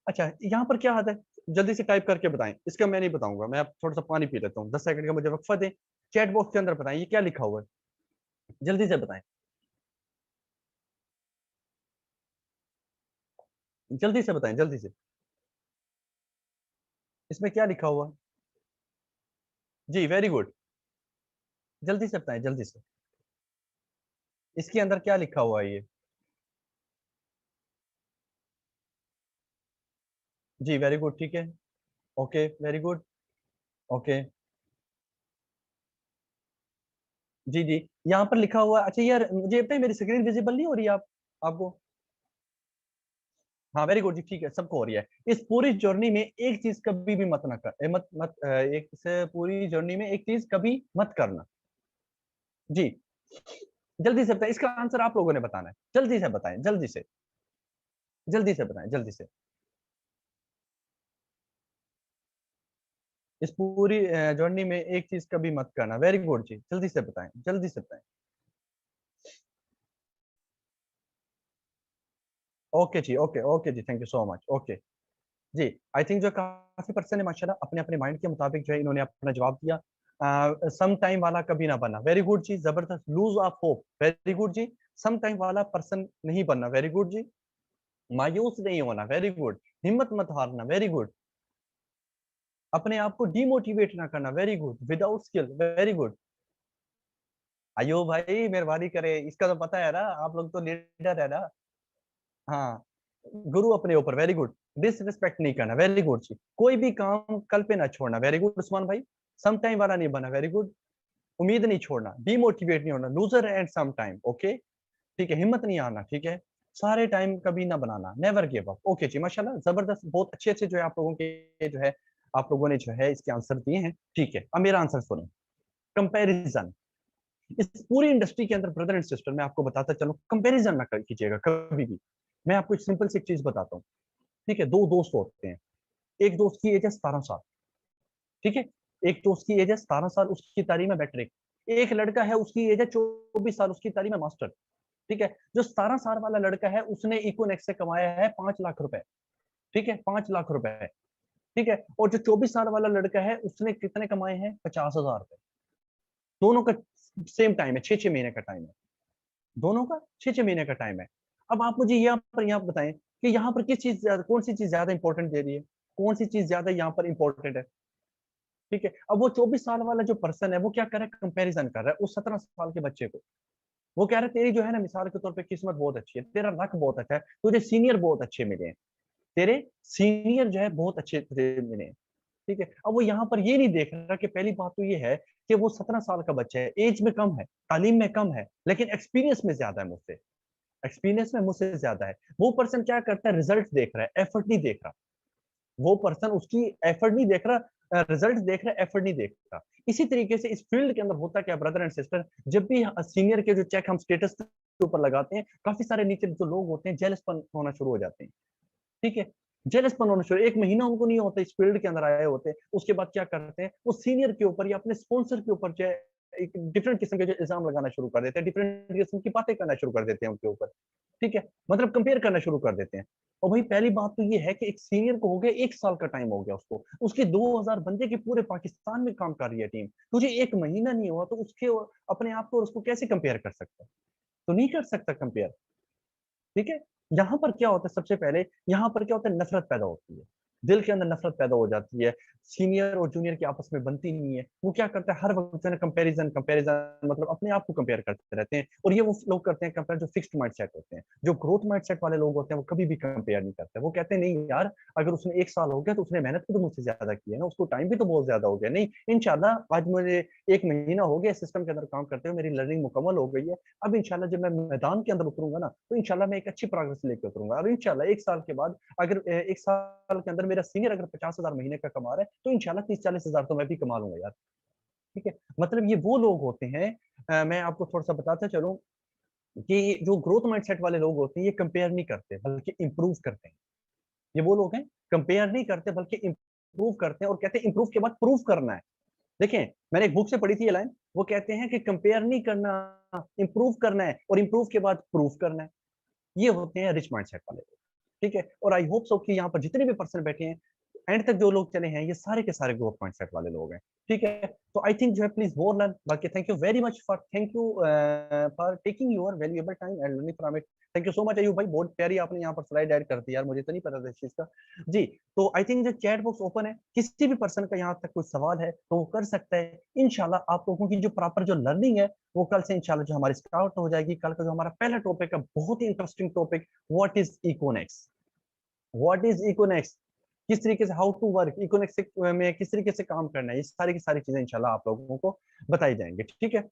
अच्छा, यहाँ पर क्या आता है, जल्दी से टाइप करके बताएं, इसका मैं नहीं बताऊंगा, मैं अब थोड़ा सा पानी पी लेता हूँ, 10 सेकंड का मुझे वक्फा दें। चैट बॉक्स के अंदर बताएं ये क्या लिखा हुआ है, जल्दी से बताएं, जल्दी से बताएं, जल्दी से, इसमें क्या लिखा हुआ है? जी वेरी गुड, जल्दी से बताएं, जल्दी से, इसके अंदर क्या लिखा हुआ है ये? जी वेरी गुड, ठीक है, ओके वेरी गुड, ओके, जी जी, यहाँ पर लिखा हुआ है। अच्छा यार मुझे बताइए, मेरी स्क्रीन विजिबल नहीं हो रही है आप आपको? हाँ वेरी गुड जी, ठीक है, सबको हो रही है। इस पूरी जर्नी में एक चीज कभी भी मत ना कर मत मत एक इस पूरी जर्नी में एक चीज कभी मत करना। जी, जल्दी से बताएं, इसका आंसर आप लोगों ने बताना है, जल्दी से बताएं, जल्दी से, जल्दी से बताएं, जल्दी से। इस पूरी जर्नी में एक चीज कभी मत करना, वेरी गुड जी, जल्दी से बताएं, जल्दी से बताएं। ओके जी, ओके ओके जी, thank you so much, okay जी। आई थिंक जो काफी पर्सन है माशाल्लाह अपने अपने माइंड के मुताबिक जो है इन्होंने अपना जवाब दिया। सम टाइम वाला कभी ना बनना, वेरी गुड जी, जबरदस्त। Lose of hope, very good जी। सम टाइम वाला पर्सन नहीं बनना, वेरी गुड जी। मायूस नहीं होना, वेरी गुड। हिम्मत मत हारना, वेरी गुड। अपने आप को डिमोटिवेट ना करना, very good. Without skill, very good. आयो भाई मेहरबानी करे, इसका तो पता है ना, आप लोग तो लीडर है ना। हाँ, गुरु अपने ऊपर, वेरी गुड। डिसरिस्पेक्ट नहीं करना, वेरी गुड जी। कोई भी काम कल पे ना छोड़ना, वेरी गुड उस्मान भाई। सम टाइम वाला नहीं बना, वेरी गुड। उम्मीद नहीं छोड़ना, डिमोटिवेट नहीं होना, loser and some time, okay, ठीक है। हिम्मत नहीं आना, ठीक है। सारे टाइम कभी ना बनाना, नेवर गिव अप, ओके जी, माशाल्लाह जबरदस्त, बहुत अच्छे अच्छे जो है आप लोगों के जो है, आप लोगों ने जो है इसके आंसर दिए हैं, ठीक है। अब मेरा आंसर सुनो, कंपैरिजन। इस पूरी इंडस्ट्री के अंदर ब्रदर एंड सिस्टर, मैं आपको बताता चलूं, कंपैरिजन ना कीजिएगा कभी भी। मैं आपको एक सिंपल सी चीज बताता हूँ, ठीक है। दो दोस्त होते हैं, एक दोस्त की एज है 17 साल, ठीक है। एक दोस्त की एज है 17 साल, उसकी तारीख में मैट्रिक। एक लड़का है उसकी एज है 24 साल, उसकी तारीख में मास्टर, ठीक है। जो 17 साल वाला लड़का है उसने इकोनेक्स से कमाया है 5 लाख रुपए, ठीक है, 5 लाख रुपए, ठीक है। और जो 24 साल वाला लड़का है उसने कितने कमाए हैं? 50,000 रुपए। दोनों का सेम टाइम है, 6-6 महीने का टाइम है, दोनों का 6-6 महीने का टाइम है। अब आप मुझे यहाँ बताएं कि यहाँ पर किस चीज कौन सी चीज ज्यादा इंपॉर्टेंट दे रही है, कौन सी चीज ज्यादा यहाँ पर इंपॉर्टेंट है, ठीक है। अब वो 24 साल वाला जो पर्सन है वो क्या कर रहा है, कंपैरिजन कर रहा है उस 17 साल के बच्चे को। वो कह रहा है तेरी जो है ना, मिसाल के तौर पे किस्मत बहुत अच्छी है, तेरा लक बहुत अच्छा है, तुझे सीनियर बहुत अच्छे मिले हैं, तेरे सीनियर जो है बहुत अच्छे तुझे मिले हैं, ठीक है। अब वो यहाँ पर ये नहीं देख रहा कि पहली बात तो ये है कि वो 17 साल का बच्चा है, एज में कम है, तालीम में कम है, लेकिन एक्सपीरियंस में ज्यादा है मुझसे, एक्सपीरियंस में मुझसे ज्यादा है। वो पर्सन क्या करता है, रिजल्ट देख रहा है, एफर्ट नहीं देख रहा। वो पर्सन उसकी एफर्ट नहीं देख रहा, रिजल्ट देख रहा है, एफर्ट नहीं देख रहा। इसी तरीके से इस फील्ड के अंदर होता क्या ब्रदर एंड सिस्टर, जब भी सीनियर के जो चेक हम स्टेटस के ऊपर लगाते हैं, काफी सारे नीचे जो लोग होते हैं जेलसपन होना शुरू हो जाते हैं, ठीक है। जेलसपन होना शुरू, एक महीना उनको नहीं होता, इस फील्ड के अंदर आए होते हैं, उसके बाद क्या करते हैं, वो सीनियर के ऊपर या अपने स्पॉन्सर के ऊपर जो है एक डिफरेंट किस्म के जो इल्जाम लगाना शुरू कर देते हैं, डिफरेंट किस्म की बातें करना शुरू कर देते हैं उनके ऊपर, ठीक है। मतलब कंपेयर करना शुरू कर देते हैं। और भाई पहली बात तो ये है कि एक सीनियर को हो गया 1 साल का टाइम हो गया उसको, उसके 2000 बंदे के पूरे पाकिस्तान में काम कर रही है टीम, तुझे एक महीना नहीं हुआ तो उसके अपने आप को और उसको कैसे कंपेयर कर सकता है? तो नहीं कर सकता कंपेयर, ठीक है। यहाँ पर क्या होता है, सबसे पहले यहाँ पर क्या होता है, नफरत पैदा होती है, दिल के अंदर नफरत पैदा हो जाती है। सीनियर और जूनियर की आपस में बनती नहीं है। वो क्या करता है, हर वक्त जो है कंपैरिजन कंपैरिजन, मतलब अपने आप को कंपेयर करते रहते हैं। और ये वो लोग करते हैं कंपेयर जो फिक्स्ड माइंडसेट होते हैं, जो ग्रोथ माइंडसेट वाले लोग होते हैं, वो कभी भी कंपेयर नहीं करते। वो कहते हैं नहीं यार, अगर उसने 1 साल हो गया तो उसने मेहनत भी तो मुझसे ज्यादा की है ना, उसको टाइम भी तो बहुत ज्यादा हो गया। नहीं, इंशाल्लाह आज मुझे 1 महीना हो गया सिस्टम के अंदर काम करते हुए, मेरी लर्निंग मुकम्मल हो गई है। अब इंशाल्लाह जब मैं मैदान के अंदर उतरूंगा ना, तो इंशाल्लाह मैं एक अच्छी प्रोग्रेस लेके उतरूंगा। अब इंशाल्लाह 1 साल के बाद अगर 1 साल के अंदर मेरा सीनियर अगर 50,000 महीने का कमा रहा है, तो इंशाल्लाह 30-40 हजार तो मैं भी कमा लूंगा यार, ठीक है। मतलब ये वो लोग होते हैं, मैं आपको थोड़ा सा बताता चलूं कि जो ग्रोथ माइंडसेट वाले लोग होते हैं, ये कंपेयर नहीं करते बल्कि इंप्रूव करते हैं। ये वो लोग हैं, कंपेयर नहीं करते बल्कि इंप्रूव करते हैं, और कहते हैं इंप्रूव के बाद प्रूव करना है। देखें, मैंने एक बुक से पढ़ी थी ये लाइन, वो कहते हैं कि कंपेयर नहीं करना, इम्प्रूव करना है और इम्प्रूव के बाद प्रूव करना है। ये होते हैं रिच माइंडसेट वाले लोग, ठीक है? और आई होप सो कि यहाँ पर जितने भी पर्सन बैठे हैं, एंड तक जो लोग चले हैं, ये सारे के सारे ग्रोथ माइंडसेट वाले लोग हैं, ठीक है? तो आई थिंक जो है प्लीज़ मोर लर्न, बाकी thank you very much for for taking your valuable time and learning from it. Thank you so much Ayub भाई, बहुत प्यारी आपने यहाँ पर स्लाइड ऐड कर दी यार, मुझे तो नहीं पता था इस चीज़ का। जी, तो आई थिंक जो चैट बॉक्स ओपन है, किसी भी पर्सन का यहाँ तक कोई सवाल है, तो वो कर सकता है। इंशाल्लाह आप लोगों की जो प्रॉपर जो लर्निंग है, वो कल से इंशाल्लाह जो हमारी स्टार्ट हो जाएगी। कल का जो हमारा पहला टॉपिक है, बहुत ही interesting topic, what is economics? What is economics? किस तरीके से हाउ टू वर्क इकोनेक्स में किस तरीके से काम करना है, ये सारी की सारी चीज़ें इंशाल्लाह आप लोगों को बताई जाएँगी, ठीक है?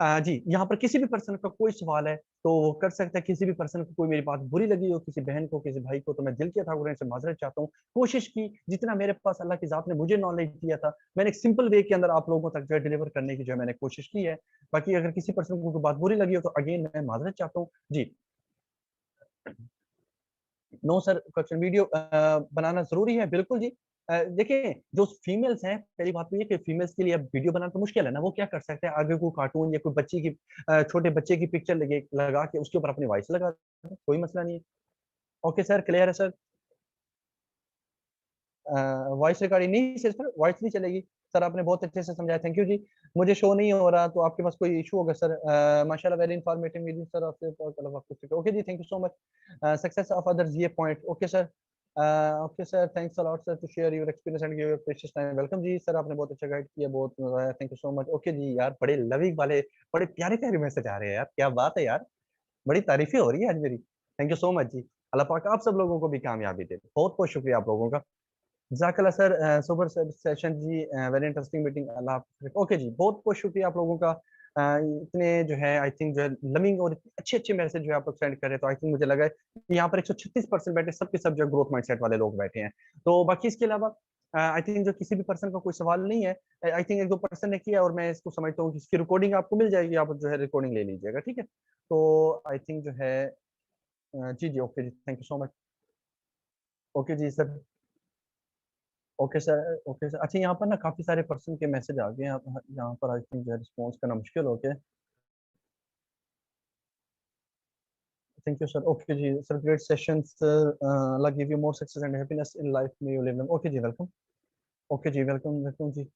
जी, यहाँ पर किसी भी पर्सन का कोई सवाल है, तो वो कर सकता है। किसी भी पर्सन को कोई मेरी बात बुरी लगी हो, किसी बहन को, किसी भाई को, तो मैं दिल के ठाकुर से माज़रत चाहता हूँ। कोशिश की, जितना मेरे पास अल्लाह की ज़ात ने मुझे नॉलेज दिया था, मैंने एक सिंपल वे के अंदर आप लोगों तक जो है डिलीवर करने की जो है मैंने कोशिश की है। बाकी अगर किसी पर्सन को कोई बात बुरी लगी हो, तो अगेन मैं माज़रत चाहता हूँ। जी। नो सर, क्वेश्चन वीडियो बनाना ज़रूरी है, बिल्कुल जी। देखिए, जो फीमेल्स हैं, पहली बात तो ये कि फीमेल्स के लिए अब वीडियो बनाना तो मुश्किल है ना, वो क्या कर सकते हैं, आगे कोई कार्टून या कोई बच्ची की छोटे बच्चे की पिक्चर लगा के उसके ऊपर अपनी वॉइस लगा दें, कोई मसला नहीं है। ओके सर, क्लियर है सर। वॉइस रिकॉर्डिंग नहीं सर, वॉइस नहीं चलेगी। सर आपने बहुत अच्छे से समझाया, थैंक यू जी। मुझे शो नहीं हो रहा, तो आपके पास कोई इश्यू होगा सर। माशाल्लाह वेरी इन्फॉर्मेटिव वीडियो सर, आपसे ओके जी, thank you so much. Success of others ये point, okay sir. Okay sir, thanks a lot sir to share your experience and give your precious time. Welcome जी sir, आपने बहुत अच्छा guide किया, बहुत मजा आया, thank you so much. Okay जी यार, बड़े लविंग वाले, बड़े प्यारे-प्यारे मैसेज आ रहे हैं यार, क्या बात है यार। बड़ी तारीफें हो रही है आज मेरी। थैंक यू सो मच जी। अल्लाह पाक आप सब लोगों को भी कामयाबी दे। बहुत-बहुत शुक्रिया आप लोगों का। ज़ाकल्ला सर, सुपर सेशन जी, वेरी इंटरेस्टिंग मीटिंग, अल्लाह हाफ़िज़। ओके जी, बहुत-बहुत शुक्रिया आप लोगों का। इतने जो है आई थिंक जो है लविंग और अच्छे-अच्छे मैसेज जो है आप लोग सेंड कर रहे हैं, तो आई थिंक मुझे लगा है कि यहाँ पर 136 पर्सन बैठे, सब के सब जो है ग्रोथ माइंडसेट वाले लोग बैठे हैं। तो बाकी इसके अलावा आई थिंक जो किसी भी पर्सन का कोई सवाल नहीं है, आई थिंक 1-2 पर्सन ने किया और मैं इसको समझता हूँ कि इसकी रिकॉर्डिंग आपको मिल जाएगी, आप जो है रिकॉर्डिंग ले लीजिएगा, ठीक है? तो आई थिंक जो है जी, जी, ओके जी, thank you so much. Okay जी sir. Okay sir, okay sir. अच्छा, यहाँ पर ना काफ़ी सारे पर्सन के मैसेज आ गए हैं, अब यहाँ पर आई थिंक जो है रिस्पॉन्स करना मुश्किल हो गया है। Thank you sir. ओके जी, sir great session sir, Allah give you more success and happiness in life, may you live them. Okay जी, वेलकम। ओके जी, वेलकम, वेलकम जी।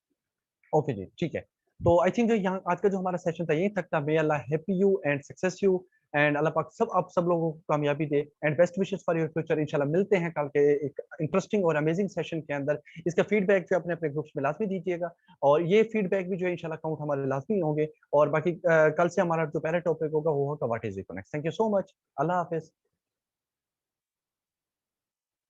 ओके जी, ठीक है। तो आई थिंक जो यहाँ आज का जो हमारा सेशन था यहीं तक था। May Allah happy you and success you, and Allah पाक सब आप सब लोगों को कामयाबी दे and best wishes for your future. इंशाल्लाह मिलते हैं कल के एक इंटरेस्टिंग और अमेजिंग सेशन के अंदर। इसका फीडबैक जो अपने-अपने ग्रुप्स में लाज़मी दीजिएगा, और ये फीडबैक भी जो है इंशाल्लाह काउंट हमारे लाज़मी होंगे। और बाकी कल से हमारा जो पहला टॉपिक होगा वो होगा what is economics. Thank you so much. अल्लाह हाफ़िज़।